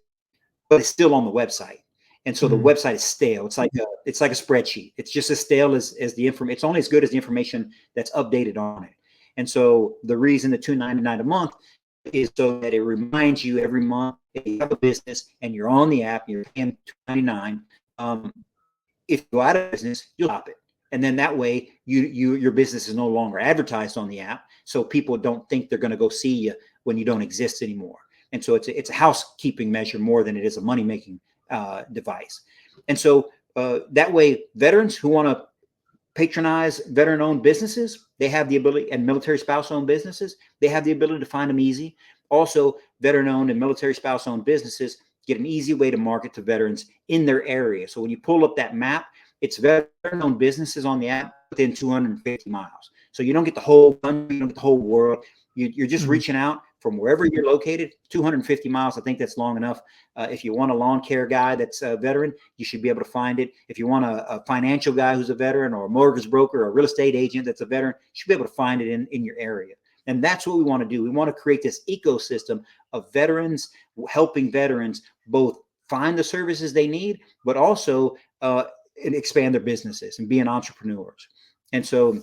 but it's still on the website. And so the website is stale. It's like a spreadsheet. It's just as stale as the information. It's only as good as the information that's updated on it. And so the reason the $2.99 a month is so that it reminds you every month if you have a business and you're on the app, you're paying $2.99. If you go out of business, you'll stop it. And then that way your business is no longer advertised on the app. So people don't think they're going to go see you when you don't exist anymore. And so it's a housekeeping measure more than it is a money-making device. And so that way, veterans who want to patronize veteran-owned businesses, they have the ability, and military spouse-owned businesses, they have the ability to find them easy. Also, veteran-owned and military spouse-owned businesses get an easy way to market to veterans in their area. So when you pull up that map, it's veteran-owned businesses on the app within 250 miles. So you don't get the whole country, you don't get the whole world. You're just reaching out from wherever you're located. 250 miles, I think that's long enough. If you want a lawn care guy that's a veteran, you should be able to find it. If you want a financial guy who's a veteran, or a mortgage broker or a real estate agent that's a veteran, you should be able to find it in your area. And that's what we want to do. We want to create this ecosystem of veterans, helping veterans both find the services they need, but also expand their businesses and being entrepreneurs. And so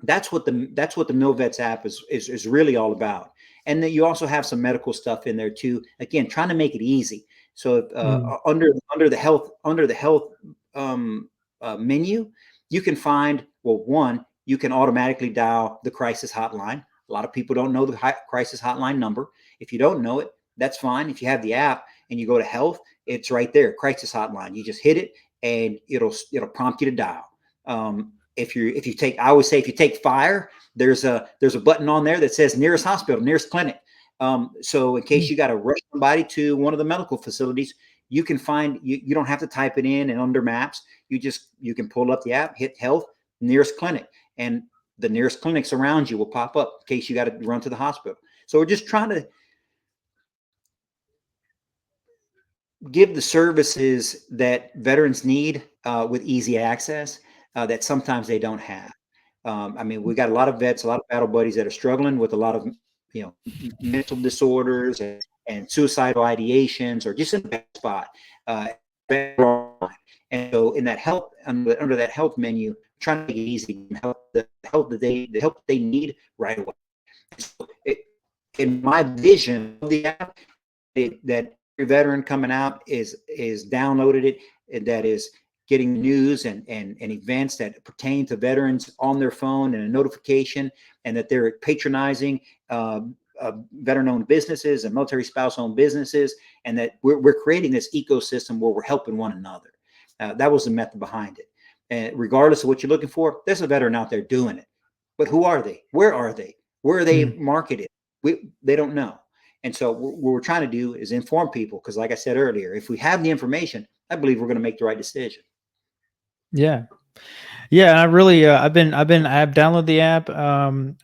that's what the MilVets app is really all about. And then you also have some medical stuff in there too. Again, trying to make it easy. So under the health menu, you can find, well, one, you can automatically dial the crisis hotline. A lot of people don't know the crisis hotline number. If you don't know it, that's fine. If you have the app and you go to health, it's right there, crisis hotline. You just hit it and it'll prompt you to dial. If you take fire, there's a button on there that says nearest hospital, nearest clinic. So in case you got to rush somebody to one of the medical facilities, you can find, you don't have to type it in and under maps. You can pull up the app, hit health, nearest clinic, and the nearest clinics around you will pop up in case you got to run to the hospital. So we're just trying to give the services that veterans need with easy access that sometimes they don't have. I mean, we got a lot of vets, a lot of battle buddies that are struggling with a lot of, mental disorders and suicidal ideations, or just in a bad spot. And so in that health, under that health menu, trying to make it easy and the help that they need right away. So in my vision of the app, that every veteran coming out is downloaded it, and that is getting news and events that pertain to veterans on their phone and a notification, and that they're patronizing veteran-owned businesses and military spouse-owned businesses, and that we're creating this ecosystem where we're helping one another. That was the method behind it. And regardless of what you're looking for, there's a veteran out there doing it. But who are they? Where are they? Where are they marketed? They don't know. And so what we're trying to do is inform people, because like I said earlier, if we have the information, I believe we're going to make the right decision. Yeah. Yeah, I really, I've downloaded the app.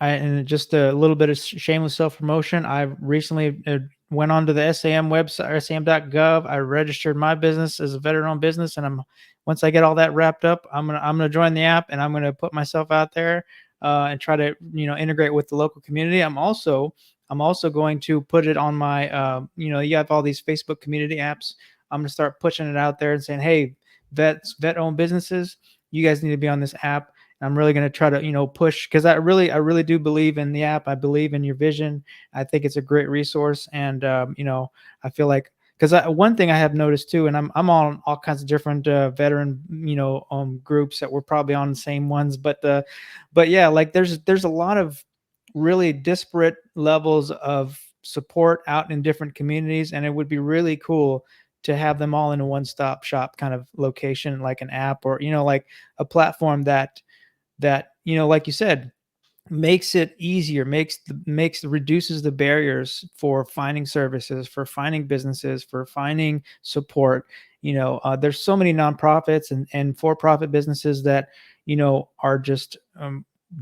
And just a little bit of shameless self-promotion. I recently went onto the SAM website, sam.gov. I registered my business as a veteran-owned business, and once I get all that wrapped up, I'm gonna join the app, and I'm gonna put myself out there and try to integrate with the local community. I'm also going to put it on my you have all these Facebook community apps. I'm gonna start pushing it out there and saying, hey, vet-owned businesses, you guys need to be on this app. And I'm really going to try to, push, because I really do believe in the app. I believe in your vision. I think it's a great resource. And, I feel like, because one thing I have noticed too, and I'm on all kinds of different veteran, groups that we're probably on the same ones, but yeah, like there's a lot of really disparate levels of support out in different communities. And it would be really cool to have them all in a one-stop shop kind of location, like an app, or like a platform that like you said, makes it easier, reduces the barriers for finding services, for finding businesses, for finding support. There's so many nonprofits and for-profit businesses that are just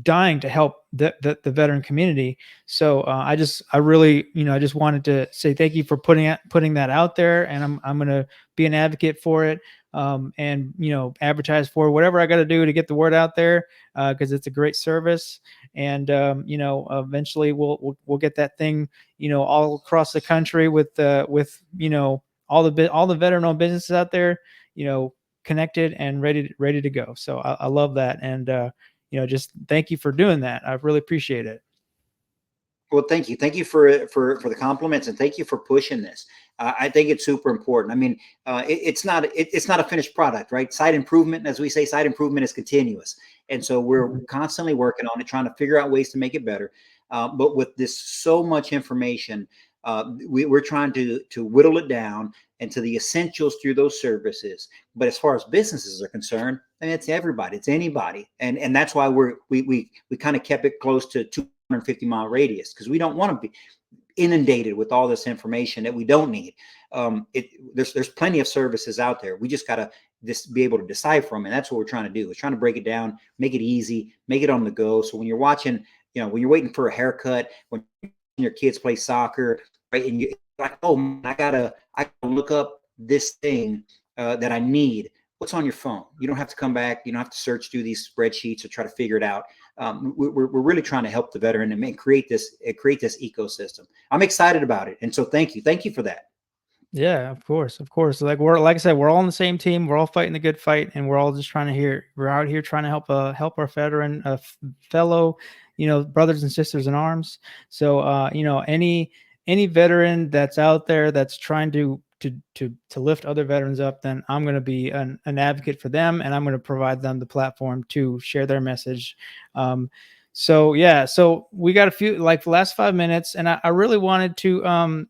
dying to help the veteran community. So I just wanted to say thank you for putting that out there, and I'm going to be an advocate for it, and advertise for whatever I got to do to get the word out there, because it's a great service. And eventually we'll get that thing all across the country with all the veteran-owned businesses out there connected and ready to go. So I love that. And just thank you for doing that. I really appreciate it. Well, thank you. Thank you for the compliments, and thank you for pushing this. I think it's super important. I mean, it's not a finished product, right? Site improvement, as we say, site improvement is continuous. And so we're constantly working on it, trying to figure out ways to make it better. But with this so much information, we're trying to whittle it down into the essentials through those services. But as far as businesses are concerned, and it's everybody, it's anybody. And that's why we kind of kept it close to 250-mile radius, because we don't want to be inundated with all this information that we don't need. There's plenty of services out there. We just got to just be able to decipher them. And that's what we're trying to do. We're trying to break it down, make it easy, make it on the go. So when you're watching, when you're waiting for a haircut, when your kids play soccer, right, and you're like, oh man, I gotta look up this thing that I need. What's on your phone? You don't have to come back. You don't have to search through these spreadsheets or try to figure it out. We're really trying to help the veteran and create this ecosystem. I'm excited about it, and so thank you for that. Yeah, of course. Like I said, we're all on the same team. We're all fighting the good fight, and we're all just we're out here trying to help our veteran, fellow, brothers and sisters in arms. So, any veteran that's out there that's trying to lift other veterans up, then I'm going to be an advocate for them, and I'm going to provide them the platform to share their message. So we got a few, like the last 5 minutes, and I really wanted to,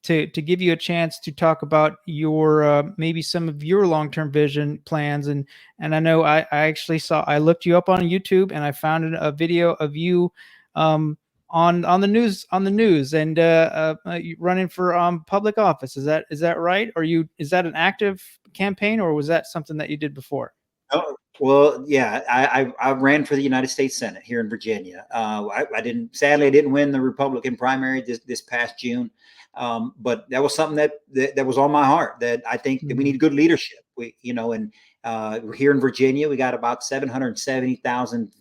to give you a chance to talk about your maybe some of your long-term vision plans. And I know I looked you up on YouTube, and I found a video of you on the news and running for public office. Is that right? Is that an active campaign, or was that something that you did before? Oh, well, yeah, I ran for the United States Senate here in Virginia. Sadly, I didn't win the Republican primary this past June. But that was something that was on my heart, that I think that we need good leadership. Here in Virginia, we got about 770,000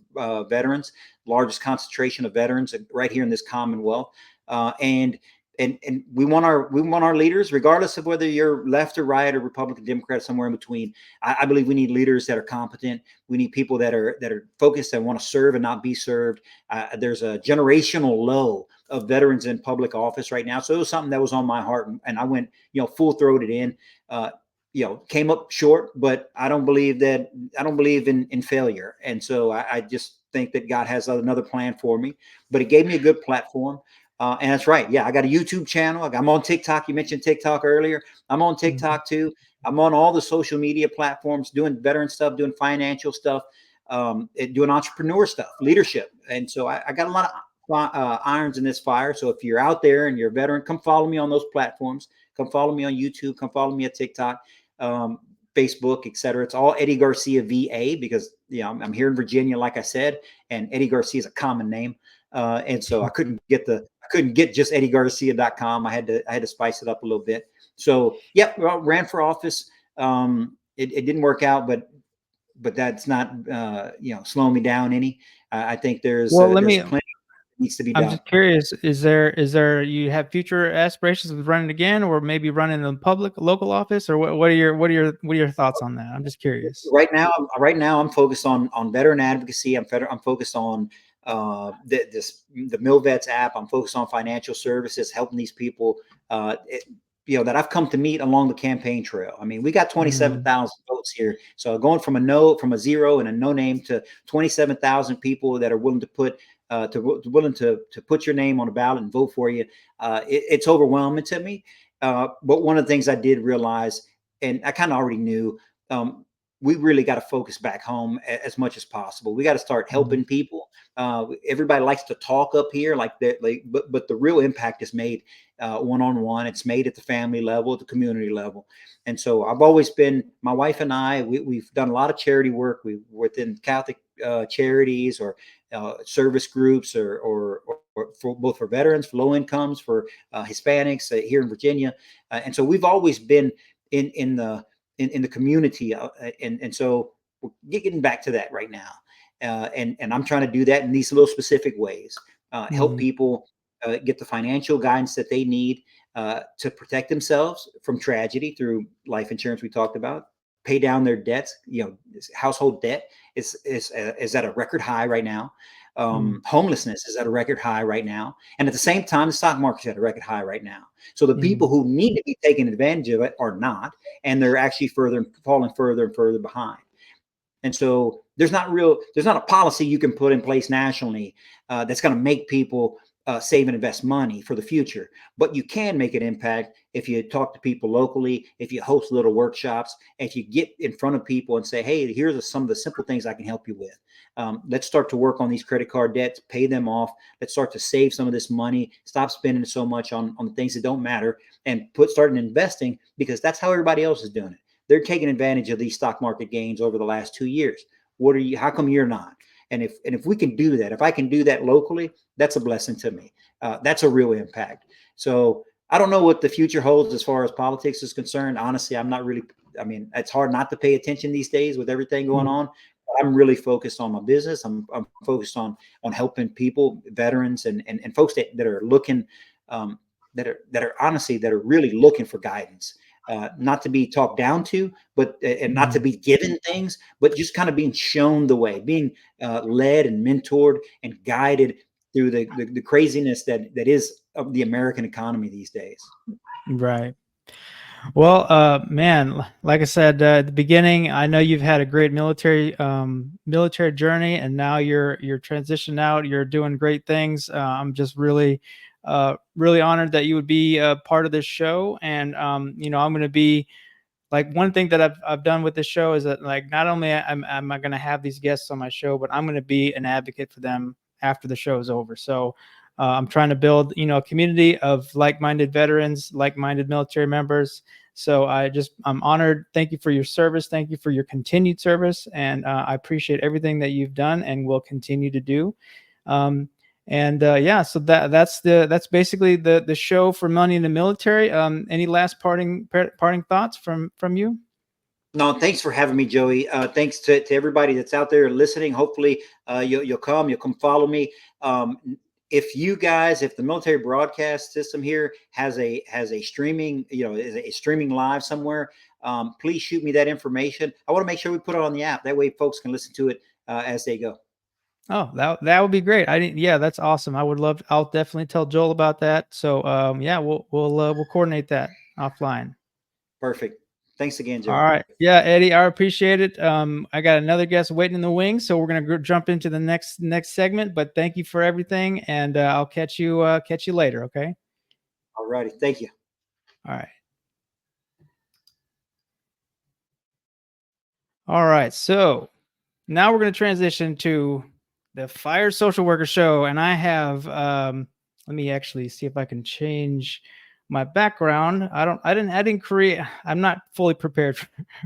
veterans, largest concentration of veterans right here in this Commonwealth. And we want our leaders, regardless of whether you're left or right or Republican, Democrat, somewhere in between. I believe we need leaders that are competent. We need people that are focused and want to serve and not be served. There's a generational low of veterans in public office right now. So it was something that was on my heart, and I went, full throated in. came up short, but I don't believe in failure. And so I just think that God has another plan for me, but it gave me a good platform. And that's right. Yeah. I got a YouTube channel. I'm on TikTok. You mentioned TikTok earlier. I'm on TikTok too. I'm on all the social media platforms, doing veteran stuff, doing financial stuff, doing entrepreneur stuff, leadership. And so I got a lot of irons in this fire. So if you're out there and you're a veteran, come follow me on those platforms. Come follow me on YouTube. Come follow me at TikTok, Facebook, etc. It's all Eddie Garcia VA because I'm here in Virginia, like I said, and Eddie Garcia is a common name, and so I couldn't get just EddieGarcia.com. I had to spice it up a little bit. So ran for office. It didn't work out, but that's not slowing me down any. I think there's plenty needs to be done. I'm just curious, is there you have future aspirations of running again, or maybe running in local office, or what are your thoughts on that? I'm just curious. Right now I'm focused on veteran advocacy. I'm focused on the MilVets app. I'm focused on financial services, helping these people that I've come to meet along the campaign trail. I mean, we got 27,000 votes here. So going from a zero and a no name to 27,000 people that are willing to put put your name on a ballot and vote for you. It's overwhelming to me. But one of the things I did realize, and I kind of already knew, we really got to focus back home as much as possible. We got to start helping people. Everybody likes to talk up here but the real impact is made one-on-one. It's made at the family level, at the community level. And so I've always been, my wife and I, we've done a lot of charity work. We within Catholic charities or service groups or for both for veterans, for low incomes, for Hispanics here in Virginia. And so we've always been in the community. And so we're getting back to that right now. And I'm trying to do that in these little specific ways, help people get the financial guidance that they need to protect themselves from tragedy through life insurance we talked about, pay down their debts. Household debt is at a record high right now. Homelessness is at a record high right now. And at the same time, the stock market's at a record high right now. So the people who need to be taken advantage of it are not, and they're actually falling further and further behind. And so there's not a policy you can put in place nationally that's going to make people save and invest money for the future. But you can make an impact if you talk to people locally, if you host little workshops, if you get in front of people and say, hey, here's some of the simple things I can help you with. Let's start to work on these credit card debts, pay them off. Let's start to save some of this money, stop spending so much on the things that don't matter, and start investing, because that's how everybody else is doing it. They're taking advantage of these stock market gains over the last 2 years. How come you're not? And if we can do that, if I can do that locally, that's a blessing to me. That's a real impact. So I don't know what the future holds as far as politics is concerned. Honestly, it's hard not to pay attention these days with everything going on. But I'm really focused on my business. I'm focused on helping people, veterans, and folks that are looking, that are really looking for guidance. Not to be talked down to, but and not to be given things, but just kind of being shown the way, being led and mentored and guided through the craziness that is of the American economy these days. Right. Well, man, like I said at the beginning, I know you've had a great military journey, and now you're transitioning out. You're doing great things. I'm just really honored that you would be a part of this show. And I'm going to be like, one thing that I've done with this show is that, like, not only am I going to have these guests on my show, but I'm going to be an advocate for them after the show is over. So I'm trying to build, a community of like-minded veterans, like-minded military members. So I'm honored. Thank you for your service. Thank you for your continued service. And I appreciate everything that you've done and will continue to do. So that's basically the show for Money in the Military. Any last parting thoughts from you? No, thanks for having me, Joey. Thanks to everybody that's out there listening. Hopefully you'll come follow me. If the military broadcast system here has a streaming, is a streaming live somewhere, please shoot me that information. I want to make sure we put it on the app. That way folks can listen to it as they go. Oh, that would be great. That's awesome. I'll definitely tell Joel about that. So, we'll coordinate that offline. Perfect. Thanks again, Joe. All right. Yeah, Eddie, I appreciate it. I got another guest waiting in the wings, so we're gonna jump into the next segment. But thank you for everything, and I'll catch you later. Okay. All righty. Thank you. All right. All right. So now we're going to transition to the Fire Social Worker Show, and I have let me actually see if I can change my background. I didn't create. I'm not fully prepared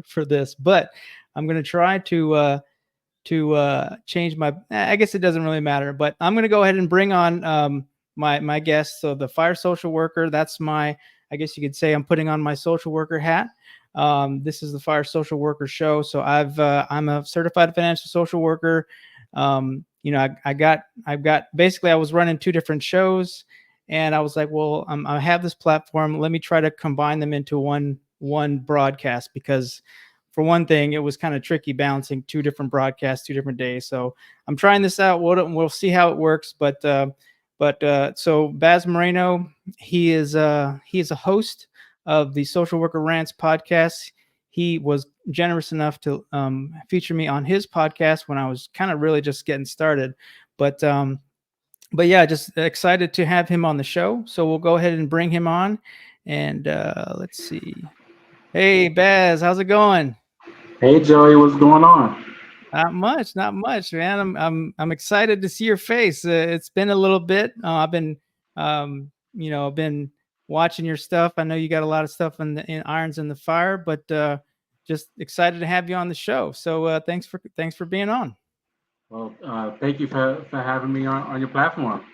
for this, but I'm going to try to change my. I guess it doesn't really matter, but I'm going to go ahead and bring on my guest. So the Fire Social Worker. That's my. I guess you could say I'm putting on my social worker hat. This is the Fire Social Worker Show. So I'm a certified financial social worker. I've got basically I was running two different shows, and I was like, well, I have this platform. Let me try to combine them into one broadcast, because for one thing, it was kind of tricky balancing two different broadcasts, 2 different days. So I'm trying this out. We'll see how it works. But so Baz Moreno, he is a host of the Social Worker Rants podcast. He was generous enough to feature me on his podcast when I was kind of really just getting started. But yeah, just excited to have him on the show. So we'll go ahead and bring him on. And let's see. Hey, Baz, how's it going? Hey Joey, what's going on? Not much, man. I'm excited to see your face. It's been a little bit. I've been been watching your stuff. I know you got a lot of stuff in irons in the fire, but just excited to have you on the show. So thanks for being on. Well, thank you for having me on your platform.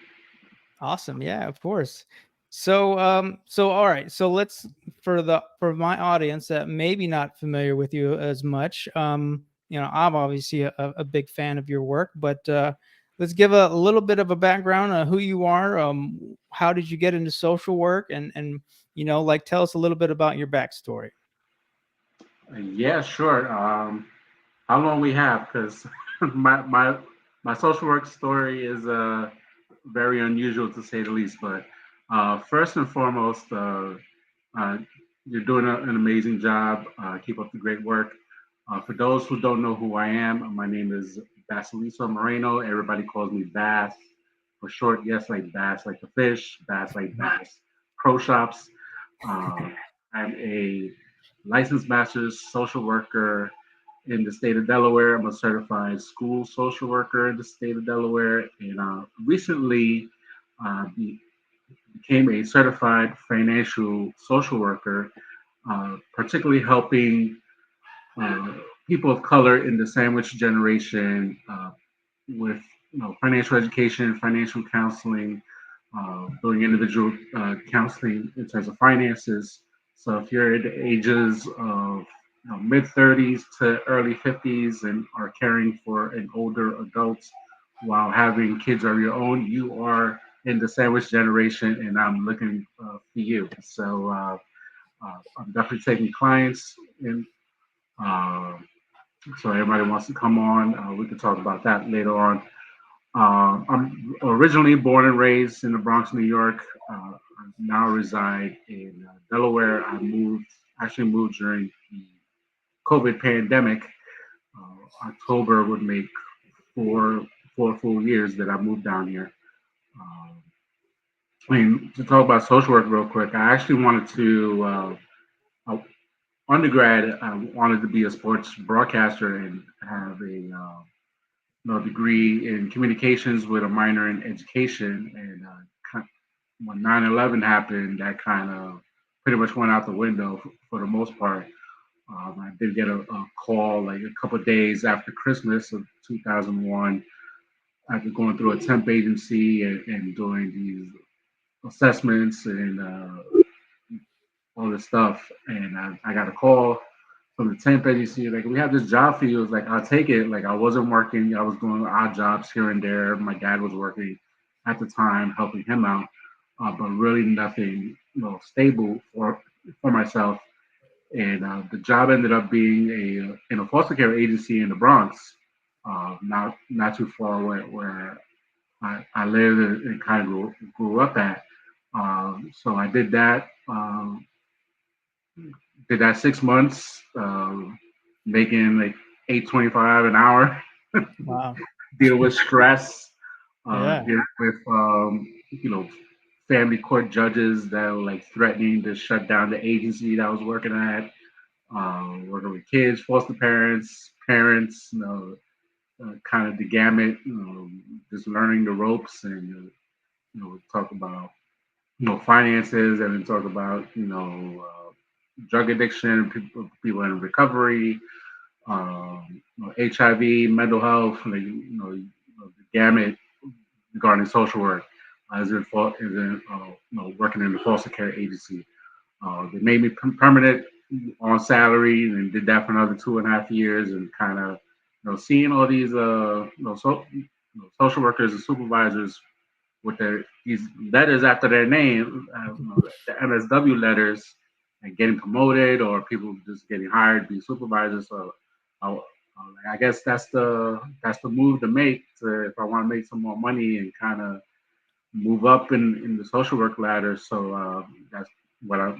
Awesome. Yeah, of course. So all right. So let's for my audience that maybe not familiar with you as much. I'm obviously a big fan of your work, but let's give a little bit of a background on who you are. How did you get into social work, and tell us a little bit about your backstory. Yeah, sure. How long we have? Because my social work story is very unusual to say the least. But first and foremost, you're doing an amazing job. Keep up the great work. For those who don't know who I am, my name is Basilisa Moreno. Everybody calls me Bass for short. Yes, like bass, like the fish. Bass, like bass. Pro shops. I'm a licensed master's social worker in the state of Delaware. I'm a certified school social worker in the state of Delaware, and recently became a certified financial social worker, particularly helping people of color in the sandwich generation with financial education, financial counseling, doing individual counseling in terms of finances. So if you're at the ages of mid 30s to early 50s and are caring for an older adult while having kids of your own, you are in the sandwich generation, and I'm looking for you. So I'm definitely taking clients in. So everybody wants to come on. We can talk about that later on. I'm originally born and raised in the Bronx, New York. I now reside in Delaware. Actually moved during the COVID pandemic. October would make four full years that I moved down here. To talk about social work real quick, I actually wanted to undergrad. I wanted to be a sports broadcaster and have a degree in communications with a minor in education. And when 9/11 happened, that kind of pretty much went out the window for the most part. I did get a call like a couple of days after Christmas of 2001 after going through a temp agency and doing these assessments and all this stuff. And I got a call from the temp agency, like, we have this job for you. It was like, I'll take it. Like, I wasn't working. I was doing odd jobs here and there. My dad was working at the time, helping him out, but really nothing, stable for myself. And the job ended up being in a foster care agency in the Bronx, not too far where I lived and kind of grew up at. So I did that. did that 6 months, making like $8.25 an hour. Wow. Deal with stress, Yeah. deal with family court judges that were like threatening to shut down the agency that I was working at. Working with kids, foster parents, kind of the gamut, just learning the ropes and talk about finances, and then talk about drug addiction, people in recovery, HIV, mental health, like the gamut regarding social work. Working in the foster care agency. They made me permanent on salary, and did that for another 2.5 years, and kind of seeing all these social workers and supervisors with these letters after their name, the MSW letters, and getting promoted, or people just getting hired to be supervisors. So I guess that's the move to make if I want to make some more money and kind of move up in the social work ladder. So that's what I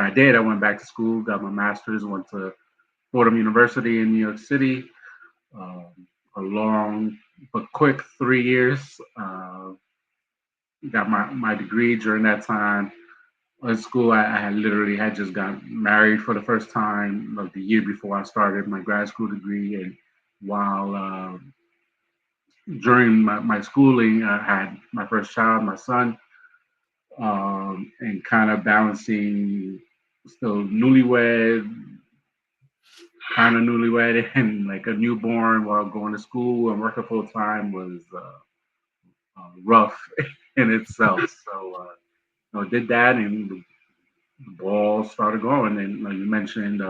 did. I went back to school, got my master's, went to Fordham University in New York City. A long but quick 3 years. Got my degree during that time. In school, I had literally had just got married for the first time, like the year before I started my grad school degree. And while during my schooling, I had my first child, my son, and kind of balancing still kind of newlywed, and like a newborn while going to school and working full time was rough in itself. So did that, and the ball started going. And you mentioned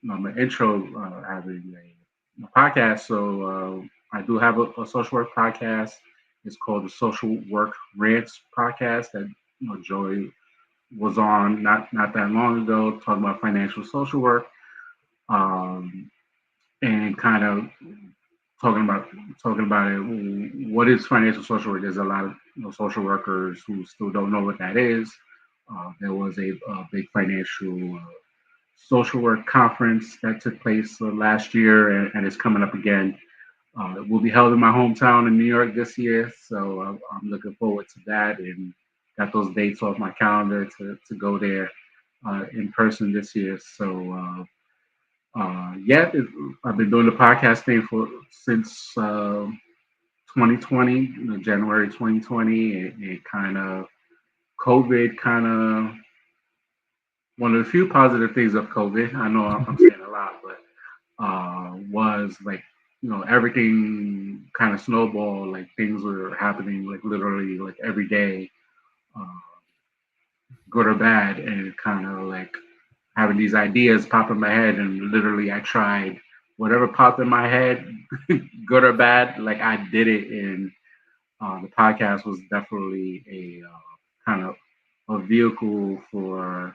my intro, having a podcast. So I do have a social work podcast. It's called the Social Work Rants podcast that Joey was on not that long ago, talking about financial social work, and kind of talking about it. What is financial social work? There's a lot of social workers who still don't know what that is. There was a big financial social work conference that took place last year, and it's coming up again. It will be held in my hometown in New York this year, so I'm looking forward to that, and got those dates off my calendar to go there in person this year. So I've been doing the podcast thing since 2020, January 2020, and kind of COVID, kind of one of the few positive things of COVID. I know I'm saying a lot, but was like everything kind of snowballed. Like things were happening like literally like every day, good or bad, and kind of like having these ideas pop in my head, and literally I tried whatever popped in my head, good or bad, like I did it. And the podcast was definitely a kind of a vehicle for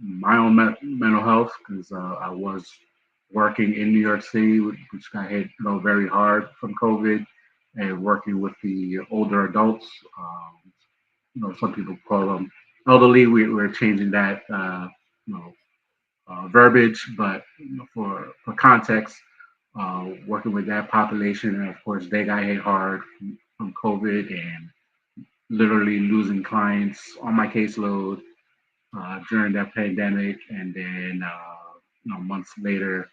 my own mental health, because I was working in New York City, which got hit very hard from COVID, and working with the older adults. Some people call them elderly. We're changing that verbiage, but for context, working with that population, and of course they got hit hard from COVID, and literally losing clients on my caseload during that pandemic, and then months later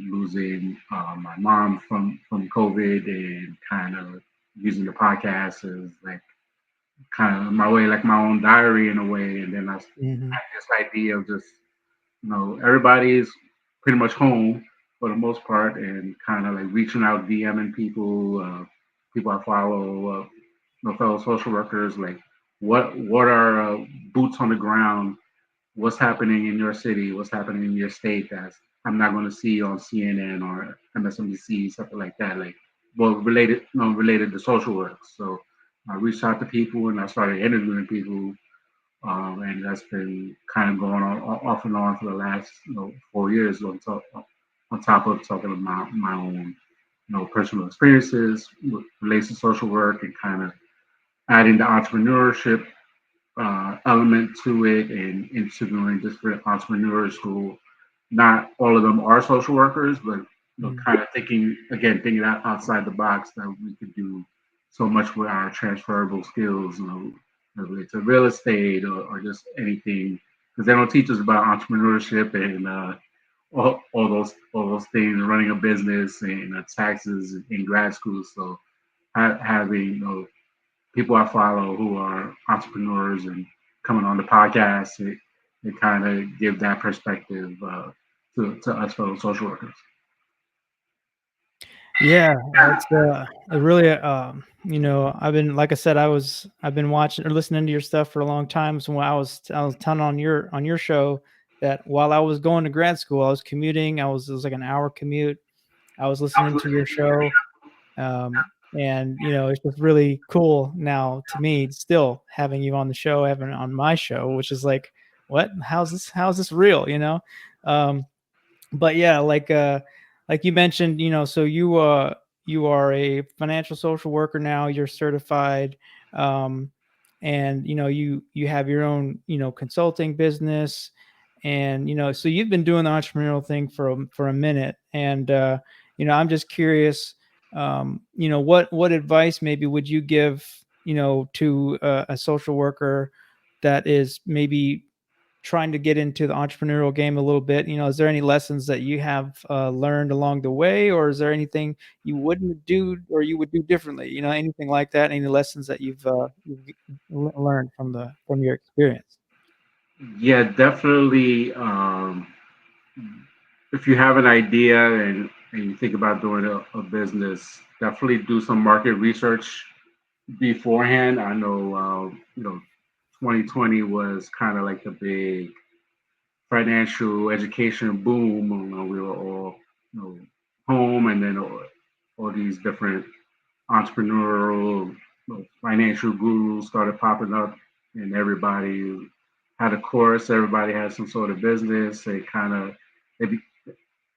losing my mom from COVID, and kind of using the podcast as like kind of my way, like my own diary in a way. And then I had this idea of just everybody's pretty much home for the most part, and kind of like reaching out, DMing people, people I follow, fellow social workers, like what are boots on the ground, what's happening in your city, what's happening in your state that I'm not going to see on CNN or MSNBC, something like that, like related to social work. So I reached out to people, and I started interviewing people. And that's been kind of going on off and on for the last 4 years, on top of talking about my own personal experiences related to social work, and kind of adding the entrepreneurship element to it and into doing different entrepreneur school. Not all of them are social workers, but kind of thinking outside the box that we could do so much with our transferable skills, whether it's a real estate or just anything, because they don't teach us about entrepreneurship and all those things, running a business and taxes in grad school. So having people I follow who are entrepreneurs and coming on the podcast, it kind of give that perspective to us fellow social workers. Yeah, it's it really I've been, like I said, I've been watching or listening to your stuff for a long time. So when I was telling on your show that while I was going to grad school, I was commuting. It was like an hour commute. I was listening to your show. And it's just really cool now to me still having you on the show, having on my show, which is like, what? How's this real? But yeah, like you mentioned, so you are a financial social worker now. You're certified, um, and you have your own consulting business, and so you've been doing the entrepreneurial thing for a minute, and I'm just curious, what advice maybe would you give to a social worker that is maybe trying to get into the entrepreneurial game a little bit? Is there any lessons that you have learned along the way, or is there anything you wouldn't do or you would do differently? Anything like that? Any lessons that you've learned from your experience? Yeah, definitely. If you have an idea and you think about doing a business, definitely do some market research beforehand. I know, 2020 was kind of like the big financial education boom. We were all, home, and then all these different entrepreneurial, financial gurus started popping up, and everybody had a course. Everybody had some sort of business. It, be,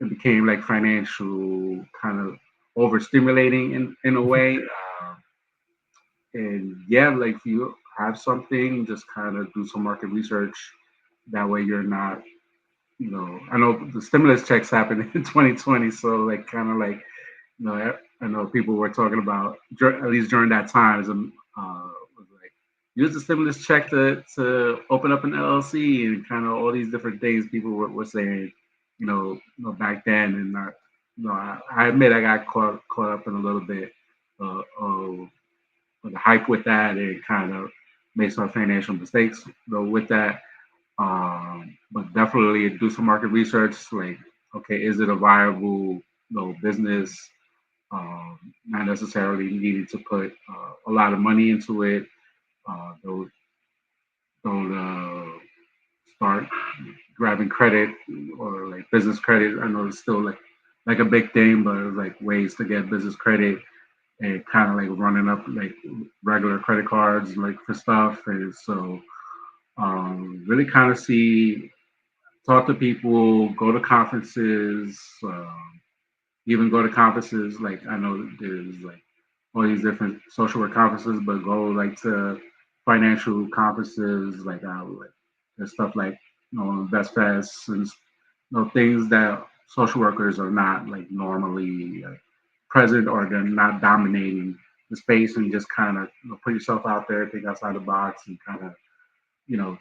it became like financial kind of overstimulating in a way. And yeah, like if you have something, just kind of do some market research. That way you're not, I know the stimulus checks happened in 2020. So like kind of like, I know people were talking about, at least during that time, was like, use the stimulus check to open up an LLC and kind of all these different things people were saying, back then. And I admit I got caught up in a little bit of the hype with that, and kind of made some financial mistakes though with that. But definitely do some market research. Like, okay, is it a viable, business? Not necessarily needing to put a lot of money into it. Don't start grabbing credit or like business credit. I know it's still like a big thing, but like ways to get business credit and kind of like running up like regular credit cards like for stuff. And so really kind of talk to people, go to conferences, even go to conferences. Like I know there's like all these different social work conferences, but go like to financial conferences, like there's stuff like Best Fest and things that social workers are not like normally present, or they're not dominating the space, and just kind of put yourself out there, think outside the box, and kind of you know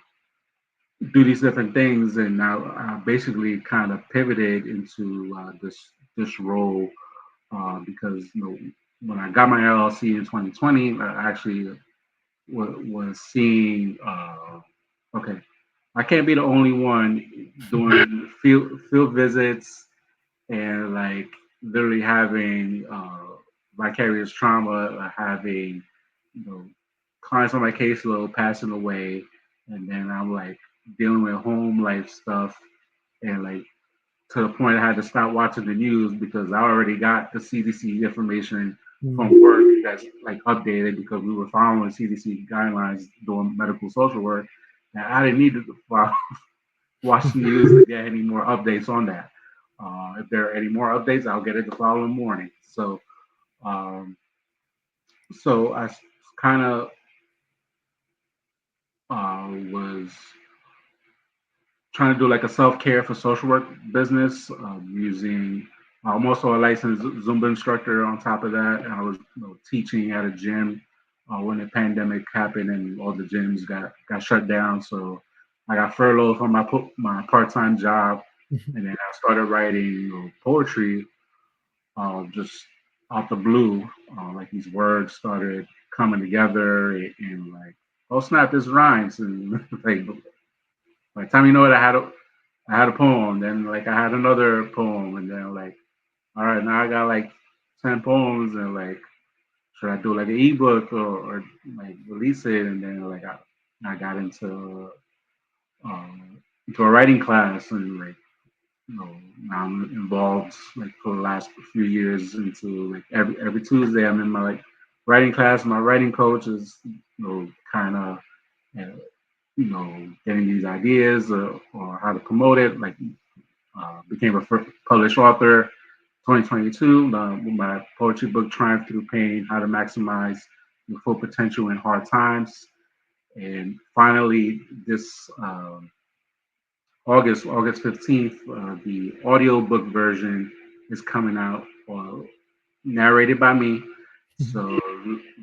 do these different things. And now basically kind of pivoted into this role because when I got my LLC in 2020, I actually was seeing okay, I can't be the only one doing field visits and like literally having vicarious trauma, having clients on my caseload passing away, and then I'm like dealing with home life stuff, and like to the point I had to stop watching the news because I already got the CDC information from work that's like updated because we were following CDC guidelines doing medical social work, and I didn't need to watch the news to get any more updates on that. If there are any more updates, I'll get it the following morning. Um, so I kind of was trying to do like a self-care for social work business using. I'm also a licensed Zumba instructor on top of that. And I was teaching at a gym when the pandemic happened and all the gyms got shut down. So I got furloughed from my part-time job, and then I started writing poetry just out the blue. Like these words started coming together and like, oh snap, this rhymes, and like by the time you know it, I had a poem, then like I had another poem, and then like, all right, now I got like 10 poems, and like, should I do like an ebook or like release it? And then like I got into a writing class, and like now I'm involved like for the last few years into like every Tuesday I'm in my like writing class. My writing coach is kind of getting these ideas or how to promote it. Like became a published author 2022 with my poetry book Triumph Through Pain: How to Maximize Your Full Potential in Hard Times. And finally, this August 15th, the audiobook version is coming out, narrated by me. So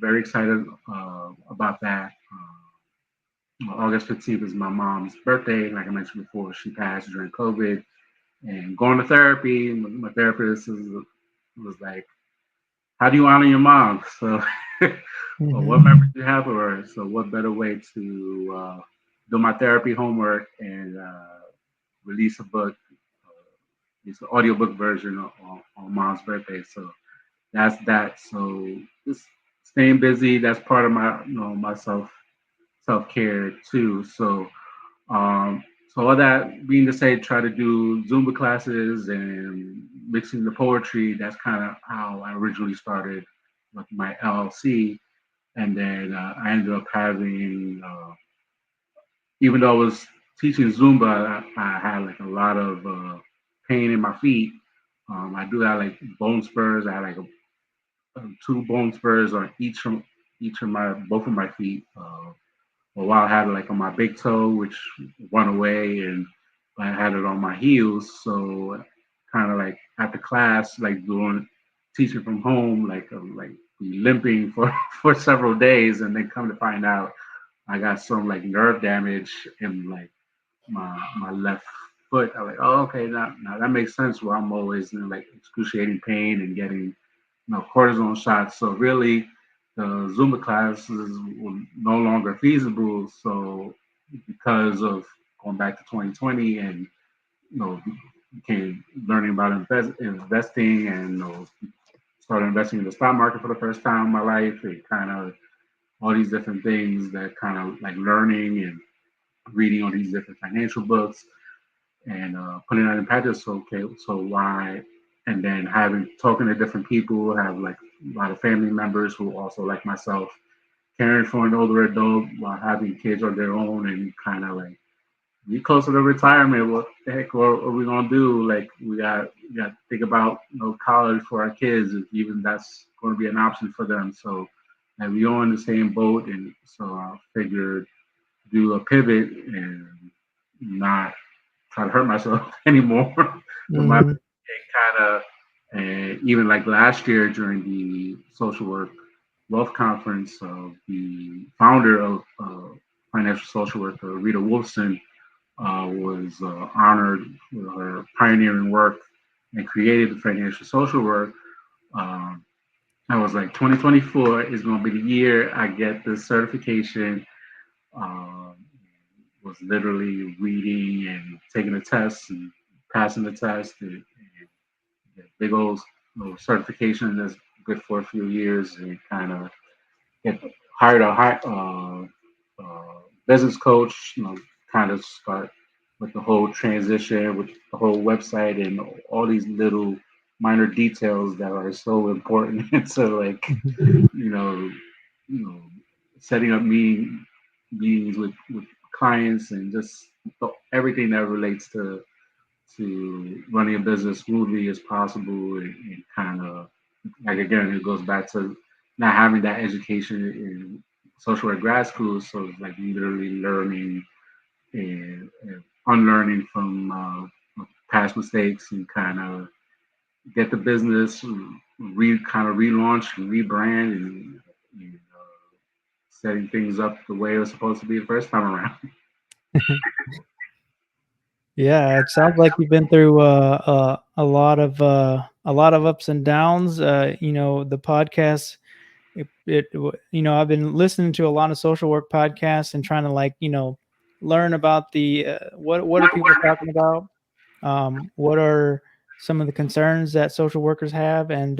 very excited about that. August 15th is my mom's birthday. Like I mentioned before, she passed during COVID. And going to therapy, my therapist was like, how do you honor your mom? So what memories do you have of her? So what better way to do my therapy homework and release a book, it's an audiobook version on mom's birthday. So that's that. So just staying busy, that's part of my my self-care too. So all that being to say, try to do Zumba classes and mixing the poetry. That's kind of how I originally started with my LLC. And then I ended up having, even though I was teaching Zumba, I had like a lot of pain in my feet. I do have like bone spurs. I had like two bone spurs on each of both of my feet. For a while, I had it like on my big toe, which went away, and I had it on my heels. So kind of like after class, like teaching from home, like limping for for several days, and then come to find out I got some like nerve damage in like my left foot. I was like, oh, okay, now that makes sense. Where I'm always in like excruciating pain and getting cortisone shots. So really, the Zumba classes were no longer feasible. So because of going back to 2020 and became learning about investing and started investing in the stock market for the first time in my life, and kind of all these different things that kind of like learning and reading all these different financial books and putting that in practice. Okay, so why? And then talking to different people, have like a lot of family members who also like myself, caring for an older adult while having kids on their own, and kind of like be closer to retirement. What the heck are we gonna do? Like we got to think about college for our kids, if even that's going to be an option for them. So like we all in the same boat, and so I figured do a pivot and not try to hurt myself anymore. With my kind of, and even like last year during the social work wealth conference, the founder of financial social work, Rita Wolfson, was honored for her pioneering work and created the financial social work. I was like, 2024 is going to be the year I get this certification. Was literally reading and taking the tests and passing the test, and big old certification that's good for a few years, and kind of hired a business coach, kind of start with the whole transition, with the whole website and all these little minor details that are so important to like, setting up meetings with clients and just everything that relates to running a business smoothly as possible, and kind of like, again, it goes back to not having that education in social work grad school, so it's like literally learning and unlearning from past mistakes and kind of get the business kind of relaunch and rebrand and setting things up the way it was supposed to be the first time around. Yeah, it sounds like you've been through a lot of ups and downs. The podcast. I've been listening to a lot of social work podcasts and trying to learn about the what are people talking about. What are some of the concerns that social workers have, and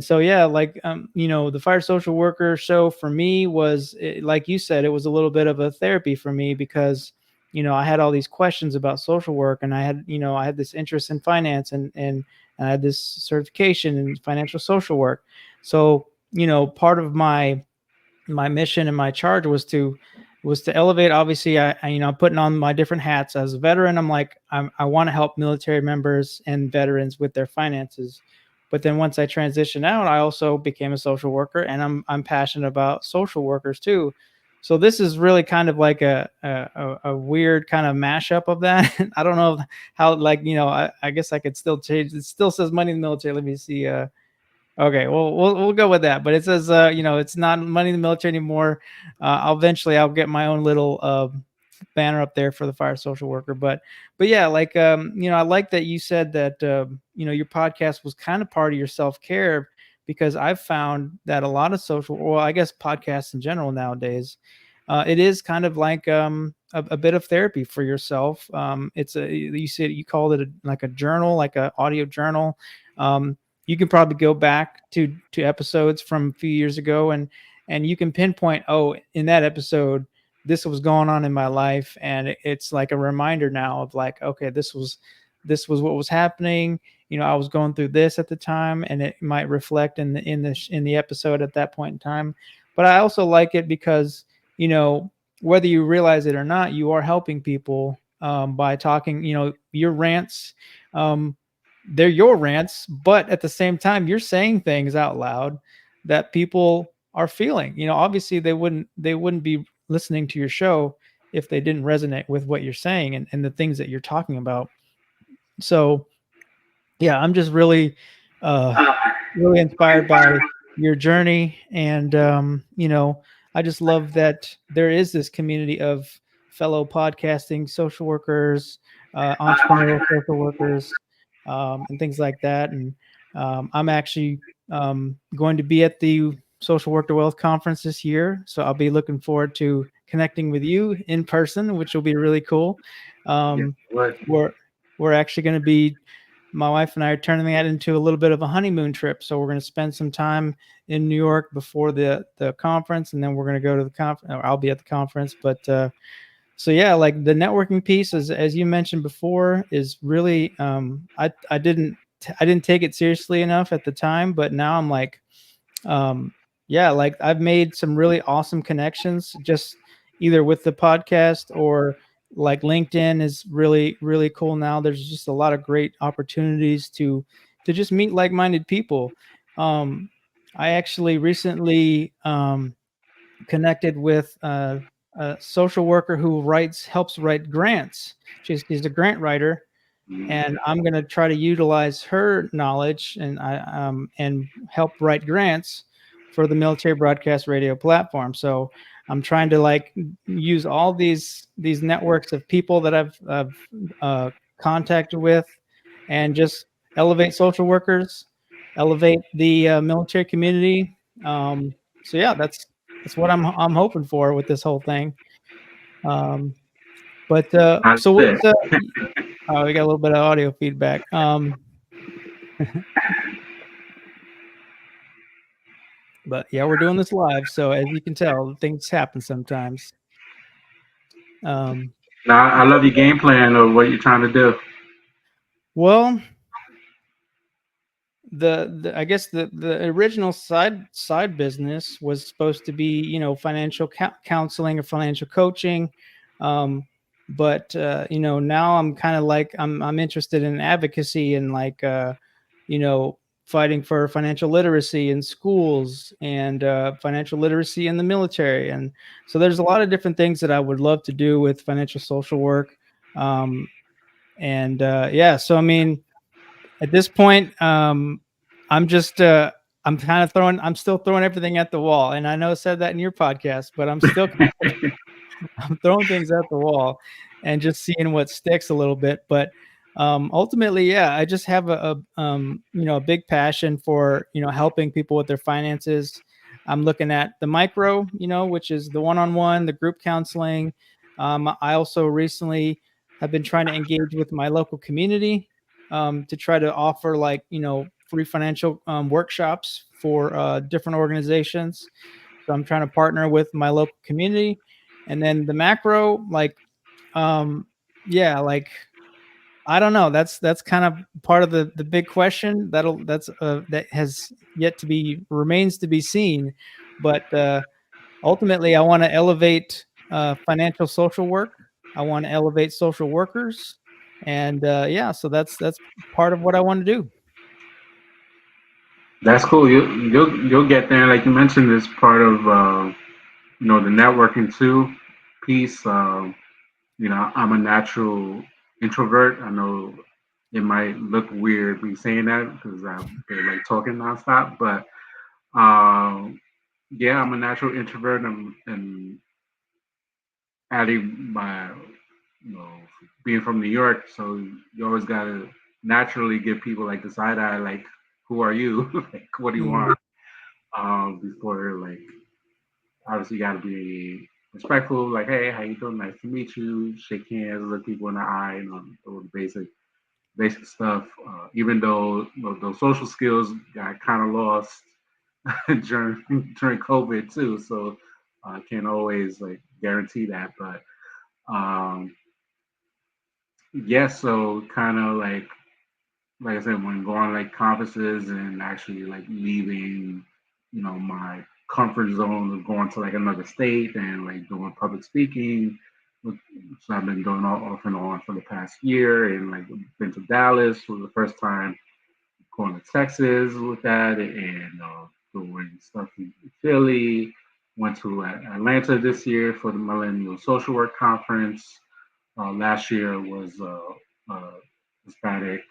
so yeah, the Fire Social Worker show for me was like you said, it was a little bit of a therapy for me because I had all these questions about social work, and I had this interest in finance, and I had this certification in financial social work. So part of my mission and my charge was to elevate. Obviously, I'm putting on my different hats as a veteran. I want to help military members and veterans with their finances. But then once I transitioned out, I also became a social worker, and I'm passionate about social workers too. So this is really kind of like a weird kind of mashup of that. I don't know how, I guess I could still change. It still says money in the military. Let me see. Okay, well, we'll go with that. But it says, it's not money in the military anymore. I'll get my own little banner up there for the Fire Social Worker. But yeah, I like that you said that your podcast was kind of part of your self-care, because I've found that a lot of I guess podcasts in general nowadays, it is kind of like a bit of therapy for yourself. You called it like a journal, like an audio journal. You can probably go back to episodes from a few years ago, and you can pinpoint, oh, in that episode, this was going on in my life, and it's like a reminder now of like, okay, this was what was happening. I was going through this at the time, and it might reflect in the episode at that point in time. But I also like it because whether you realize it or not, you are helping people by talking. Your rants. They're your rants, but at the same time, you're saying things out loud that people are feeling. Obviously they wouldn't be listening to your show if they didn't resonate with what you're saying and the things that you're talking about. So yeah, I'm just really really inspired by your journey. And I just love that there is this community of fellow podcasting social workers, entrepreneurial social workers, and things like that. And I'm actually going to be at the Social Work to Wealth Conference this year, so I'll be looking forward to connecting with you in person, which will be really cool. We're actually going to be, my wife and I are turning that into a little bit of a honeymoon trip. So we're going to spend some time in New York before the conference, and then we're going to go to the conference. I'll be at the conference. But so yeah, like the networking piece, as you mentioned before, is really I didn't take it seriously enough at the time, but now I'm like, yeah, like I've made some really awesome connections just either with the podcast, or like LinkedIn is really, really cool now. There's just a lot of great opportunities to just meet like-minded people. I actually recently connected with a social worker who helps write grants. She's a grant writer, and I'm going to try to utilize her knowledge and help write grants for the military broadcast radio platform. So I'm trying to use all these networks of people that I've contacted with, and just elevate social workers, elevate the military community. So yeah, that's what I'm hoping for with this whole thing. But so what's oh, we got a little bit of audio feedback. But yeah, we're doing this live, so as you can tell, things happen sometimes. Now, I love your game plan of what you're trying to do. Well, I guess the original side business was supposed to be, financial counseling or financial coaching. But now I'm kind of like, I'm interested in advocacy and fighting for financial literacy in schools and financial literacy in the military. And so there's a lot of different things that I would love to do with financial social work. So I mean, at this point, I'm just I'm still throwing everything at the wall. And I know I said that in your podcast, but I'm still I'm throwing things at the wall and just seeing what sticks a little bit. But ultimately, yeah, I just have a big passion for, helping people with their finances. I'm looking at the micro, which is the one-on-one, the group counseling. I also recently have been trying to engage with my local community to try to offer free financial workshops for different organizations. So I'm trying to partner with my local community. And then the macro, um, yeah, I don't know. That's kind of part of the big question that has yet to be remains to be seen. But ultimately, I want to elevate financial social work. I want to elevate social workers, and so that's part of what I want to do. That's cool. You'll get there. Like you mentioned, this part of the networking too piece. I'm a natural introvert. I know it might look weird me saying that because I'm like talking nonstop, but yeah, I'm a natural introvert, and adding my, you know, being from New York, so you always gotta naturally give people like the side eye, like, who are you? Like, what do you Mhm. want? Before, like, obviously you gotta be respectful, like, hey, how you doing? Nice to meet you. Shake hands, look people in the eye, all the basic stuff. Even though those social skills got kind of lost during COVID too, so I can't always like guarantee that, but um, yeah. So kind of like I said, when going like conferences and actually like leaving, my comfort zone of going to like another state and like doing public speaking, which I've been doing off and on for the past year, and like been to Dallas for the first time, going to Texas with that, and doing stuff in Philly. Went to Atlanta this year for the Millennial Social Work Conference. Last year was a Hispanic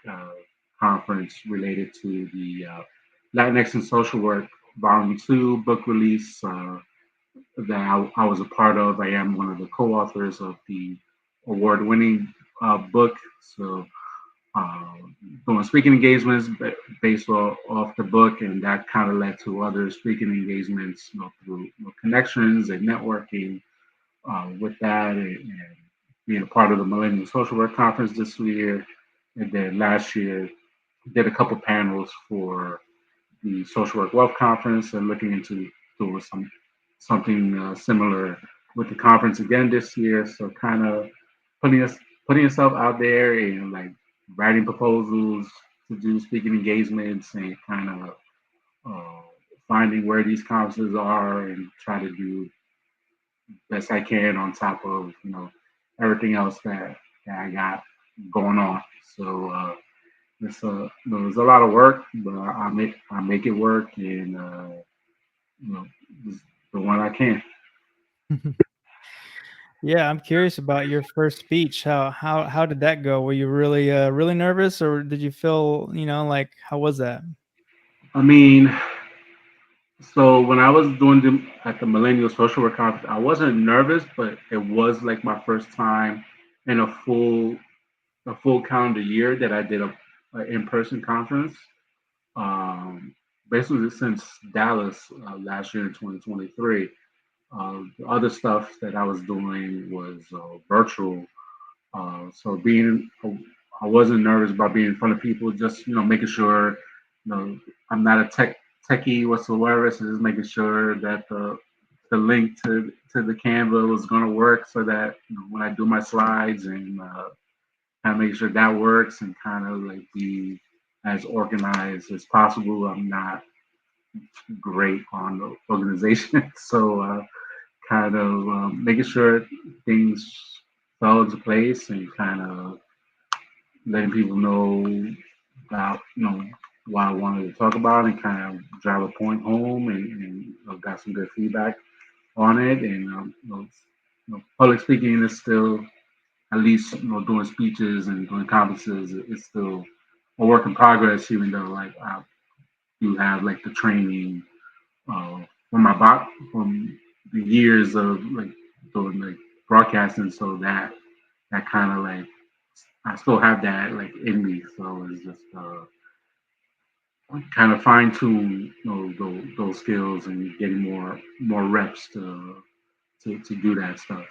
conference related to the Latinx and Social Work Volume 2 book release that I was a part of. I am one of the co-authors of the award-winning book. So doing speaking engagements based off the book, and that kind of led to other speaking engagements through connections and networking with that, and being a part of the Millennial Social Work Conference this year. And then last year, did a couple panels for the Social Work Wealth Conference, and looking into doing something similar with the conference again this year. So kind of putting yourself out there and like writing proposals to do speaking engagements, and kind of uh, finding where these conferences are and try to do best I can on top of everything else that I got going on. So there's a lot of work, but I make it work, and you know just the one I can. Yeah, I'm curious about your first speech. How did that go? Were you really nervous, or did you feel, like, how was that? I mean, so when I was doing at the Millennial Social Work Conference, I wasn't nervous, but it was like my first time in a full calendar year that I did a in-person conference. Um, Basically since Dallas last year in 2023. The other stuff that I was doing was virtual. So I wasn't nervous about being in front of people. Just making sure, I'm not a techie whatsoever. So just making sure that the link to the Canva was going to work, so that when I do my slides, and kind of make sure that works, and kind of like be as organized as possible. I'm not great on the organization, so kind of making sure things fell into place, and kind of letting people know about what I wanted to talk about and kind of drive a point home, and got some good feedback on it. And public speaking is still, at least doing speeches and doing conferences, it's still a work in progress. Even though like I do have like the training from the years of like doing like broadcasting, so that kind of like I still have that like in me. So it's just kind of fine tune those skills and getting more reps to do that stuff.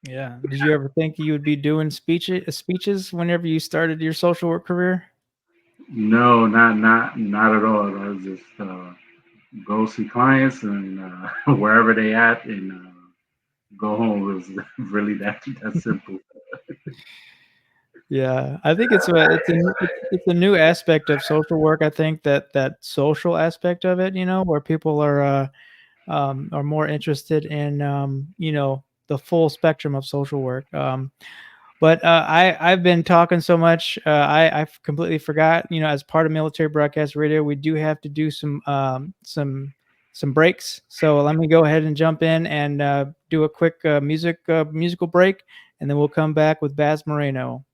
Yeah. Did you ever think you would be doing speeches whenever you started your social work career? No, not at all. I was just go see clients and wherever they at, and go home. It was really that simple. Yeah, I think it's a new aspect of social work. I think that social aspect of it, where people are more interested in the full spectrum of social work. But I've been talking so much, I completely forgot. As part of military broadcast radio, we do have to do some breaks. So let me go ahead and jump in and do a quick musical break, and then we'll come back with Baz Moreno.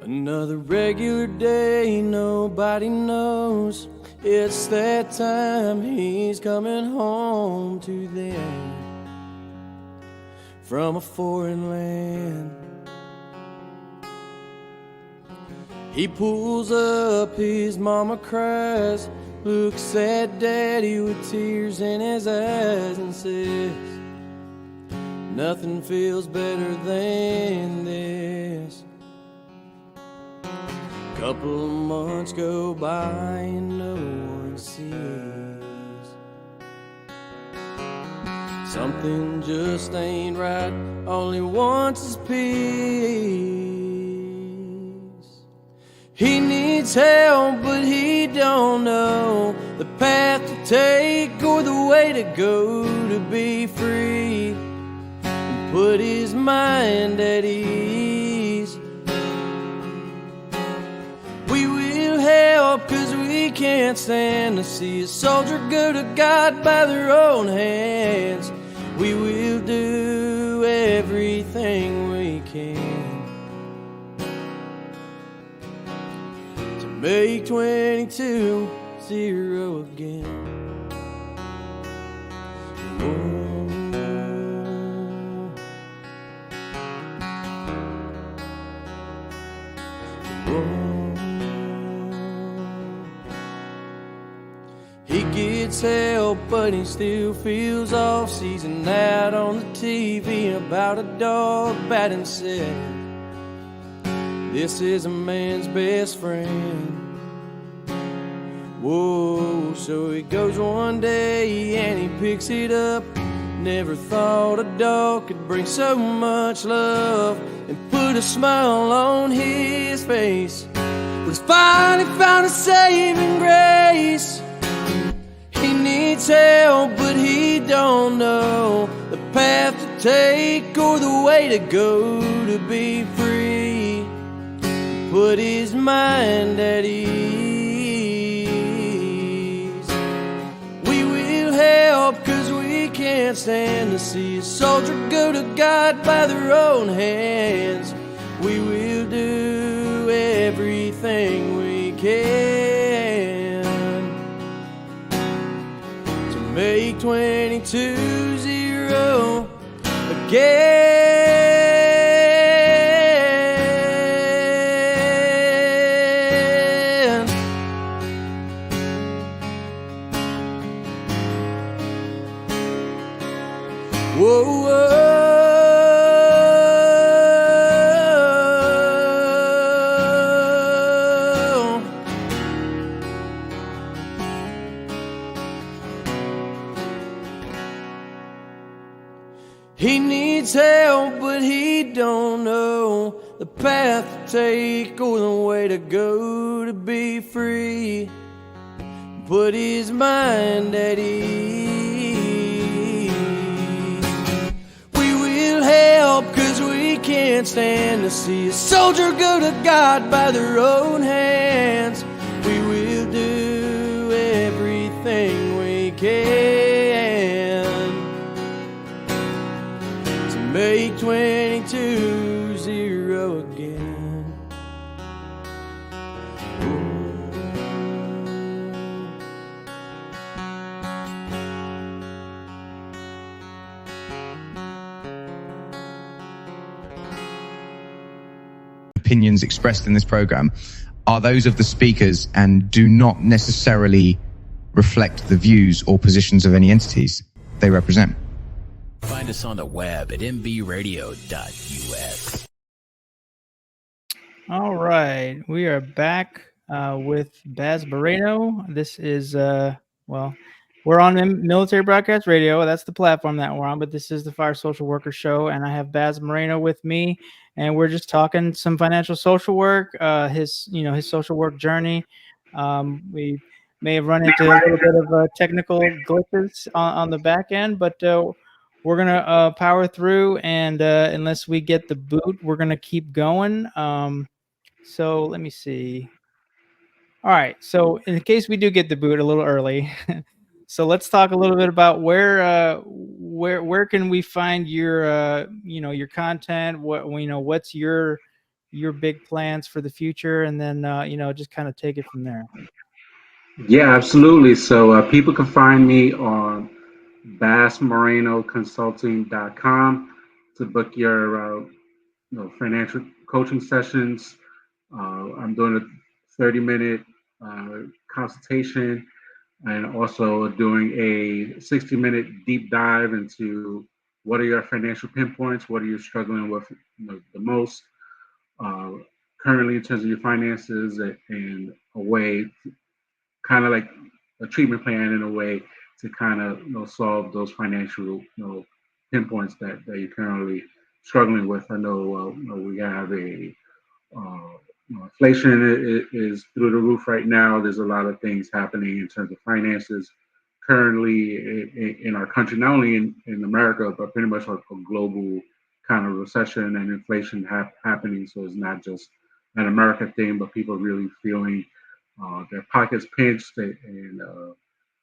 Another regular day, nobody knows. It's that time, he's coming home to them from a foreign land. He pulls up, his mama cries, looks at daddy with tears in his eyes and says, nothing feels better than this. Couple of months go by and no one sees. Something just ain't right, all he wants is peace. He needs help, but he don't know the path to take or the way to go to be free and put his mind at ease. We will help, 'cause we can't stand to see a soldier go to God by their own hands. We will do everything we can to make 22-0 again. He gets help, but he still feels off. Sees an ad on the TV about a dog batting said, this is a man's best friend. Whoa, so he goes one day and he picks it up. Never thought a dog could bring so much love and put a smile on his face. But he's finally found a saving grace. He needs help, but he don't know the path to take or the way to go to be free. Put his mind at ease. We will help, 'cause we can't stand to see a soldier go to God by their own hands. We will do everything we can to make 22-0 again. Whoa, whoa. He needs help, but he don't know the path to take or the way to go to be free. Put his mind at ease. We will help, 'cause we can't stand to see a soldier go to God by their own hands. We will do everything we can to make 22-0 again. Opinions expressed in this program are those of the speakers and do not necessarily reflect the views or positions of any entities they represent. Find us on the web at mbradio.us. All right, we are back with Baz Moreno. This is we're on Military Broadcast Radio. That's the platform that we're on, but this is the Fire Social Worker Show, and I have Baz Moreno with me, and we're just talking some financial social work, his social work journey. We may have run into a little bit of technical glitches on the back end, but we're gonna power through, and unless we get the boot, we're gonna keep going. So let me see. All right. So in case we do get the boot a little early, so let's talk a little bit about where can we find your your content? What's your big plans for the future, and then just kind of take it from there. Yeah, absolutely. So people can find me on bassmorenoconsulting.com to book your financial coaching sessions. I'm doing a 30-minute consultation and also doing a 60-minute deep dive into what are your financial pinpoints, what are you struggling with the most currently in terms of your finances, and a way, kind of like a treatment plan in a way to kind of solve those financial pinpoints that you're currently struggling with. I know we have a inflation is through the roof right now. There's a lot of things happening in terms of finances currently in our country, not only in America, but pretty much like a global kind of recession and inflation happening. So it's not just an America thing, but people really feeling their pockets pinched, and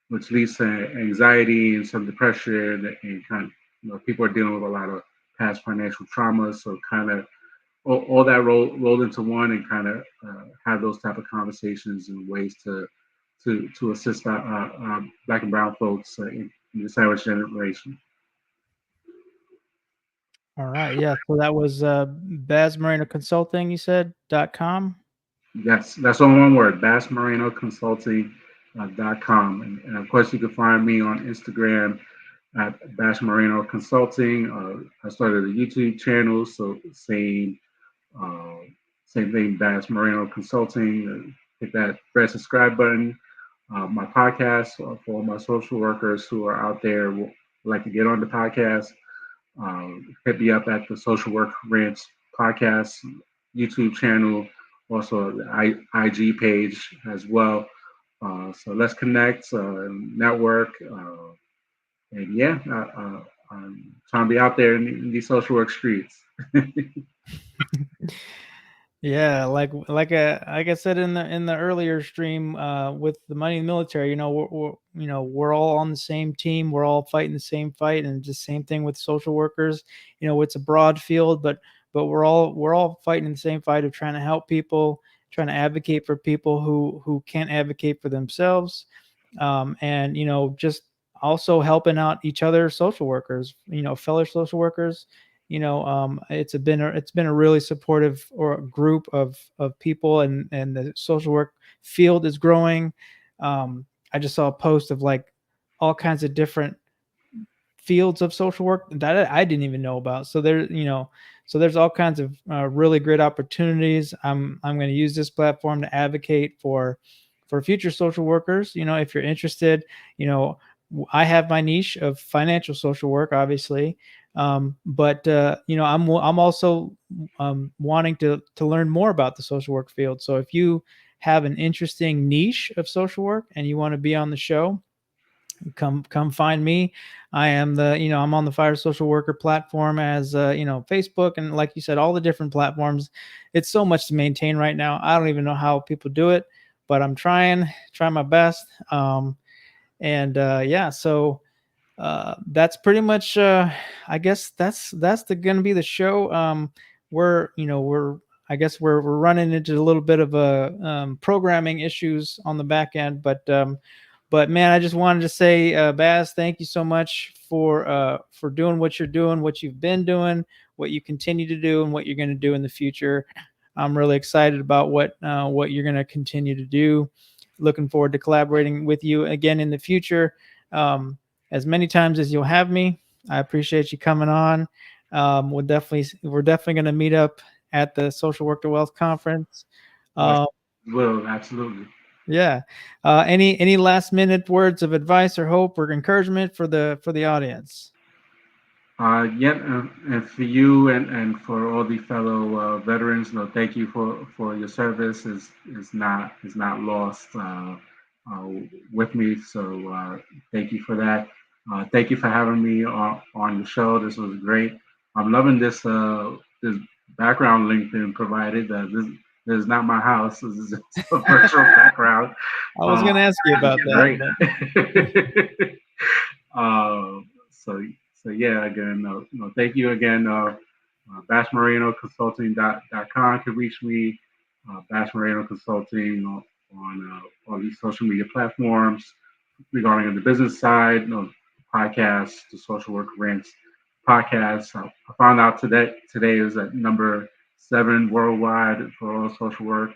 which leads to anxiety and some depression, and kind of people are dealing with a lot of past financial traumas. So kind of all that rolled into one, and kind of have those type of conversations and ways to assist Black and Brown folks in the sandwich generation. All right. Yeah. So that was Baz Moreno Consulting, you said, .com? Yes, that's all one word, bassmorenoconsulting.com. And of course, you can find me on Instagram at Bass Moreno Consulting. I started a YouTube channel, so same thing, Bass Moreno Consulting. Hit that red subscribe button. My podcast for all my social workers who are out there would like to get on the podcast. Hit me up at the Social Work Ranch podcast YouTube channel, also the IG page as well. So let's connect, network, and yeah, I'm trying to be out there in these social work streets. Yeah, like I said in the earlier stream with the Money in the Military, we're all on the same team, we're all fighting the same fight, and just same thing with social workers. It's a broad field, but we're all fighting the same fight of trying to help people, trying to advocate for people who can't advocate for themselves, and just also helping out each other, social workers, fellow social workers. It's been a really supportive group of people, and the social work field is growing. I just saw a post of like all kinds of different fields of social work that I didn't even know about. So there's all kinds of really great opportunities. I'm going to use this platform to advocate for future social workers. If you're interested, I have my niche of financial social work, obviously. But I'm also wanting to learn more about the social work field. So if you have an interesting niche of social work and you want to be on the show, come find me. I am I'm on the Fire Social Worker platform as Facebook, and like you said, all the different platforms. It's so much to maintain right now. I don't even know how people do it, but I'm trying my best. So that's pretty much I guess that's going to be the show. We're running into a little bit of a programming issues on the back end, but man, I just wanted to say, Baz, thank you so much for doing what you're doing, what you've been doing, what you continue to do, and what you're going to do in the future. I'm really excited about what you're going to continue to do. Looking forward to collaborating with you again in the future, as many times as you'll have me. I appreciate you coming on. We're definitely going to meet up at the Social Work to Wealth Conference. Well, absolutely. Yeah. Any last minute words of advice or hope or encouragement for the audience? And for you and for all the fellow veterans, thank you for your service. is not lost with me. So thank you for that. Thank you for having me on the show. This was great. I'm loving this background link being provided. This is not my house. This is a virtual background. I was going to ask you about that. So yeah, again, thank you again. BashMorenoConsulting.com can reach me. Bash Moreno Consulting on all these social media platforms regarding the business side, podcasts, the Social Work Rants podcast. I found out today is at number 7 worldwide for all social work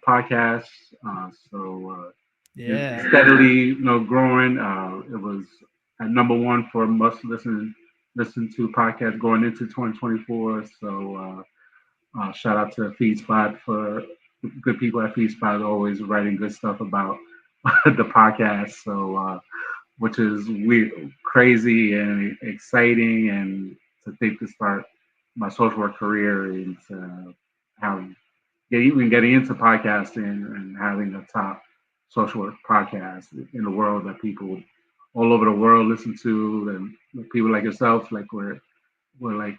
podcasts. Yeah, steadily, growing. It was at number 1 for must listen to podcasts going into 2024. So shout out to FeedSpot for good people at FeedSpot, always writing good stuff about the podcast. So which is weird, crazy and exciting, and to think to start my social work career and even getting into podcasting and having a top social work podcast in the world that people all over the world listen to, and people like yourself, like we're like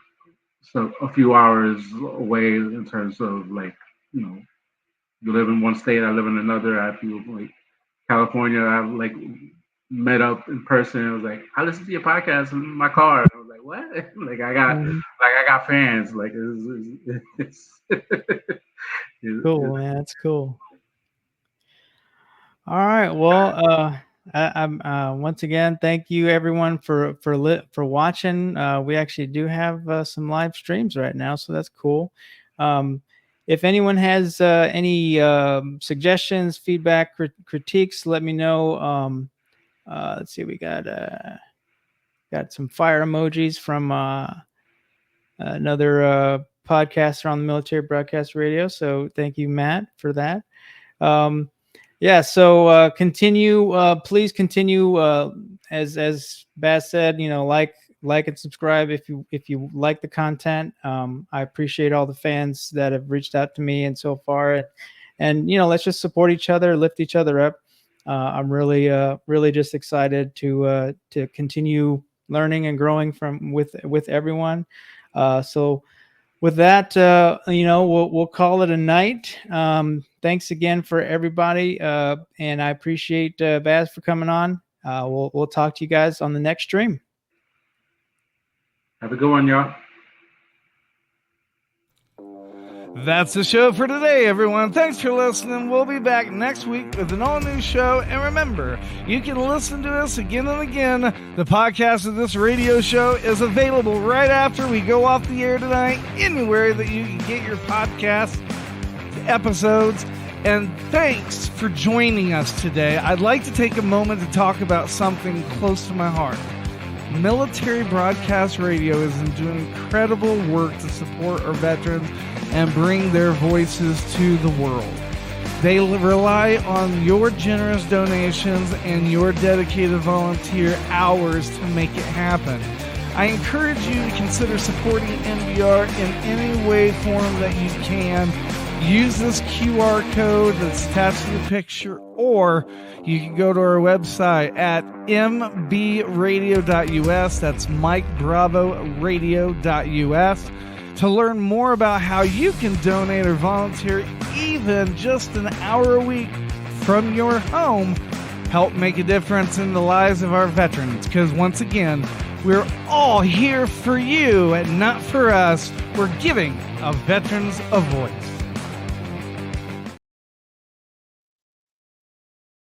so a few hours away in terms of you live in one state, I live in another. I feel like California, I've met up in person. I was like, I listen to your podcast in my car. I was like, what? I got fans. It's cool, man. That's cool. All right. Well, I'm once again, thank you everyone for watching. We actually do have some live streams right now, so that's cool. If anyone has any suggestions, feedback, critiques, let me know. Let's see, we got some fire emojis from another podcaster on the Military Broadcast Radio. So thank you, Matt, for that. So please continue, as Baz said, like and subscribe if you like the content. I appreciate all the fans that have reached out to me and so far, and let's just support each other, lift each other up. I'm really just excited to continue learning and growing with everyone. So with that, we'll call it a night. Thanks again for everybody, and I appreciate Baz for coming on. We'll talk to you guys on the next stream. Have a good one, y'all. That's the show for today, everyone. Thanks for listening. We'll be back next week with an all-new show. And remember, you can listen to us again and again. The podcast of this radio show is available right after we go off the air tonight, anywhere that you can get your podcast episodes. And thanks for joining us today. I'd like to take a moment to talk about something close to my heart. Military Broadcast Radio is doing incredible work to support our veterans and bring their voices to the world. They rely on your generous donations and your dedicated volunteer hours to make it happen. I encourage you to consider supporting NBR in any way, form that you can. Use this QR code that's attached to the picture, or you can go to our website at mbradio.us. That's MikeBravoRadio.us to learn more about how you can donate or volunteer even just an hour a week from your home. Help make a difference in the lives of our veterans, because once again, we're all here for you and not for us. We're giving our veterans a voice.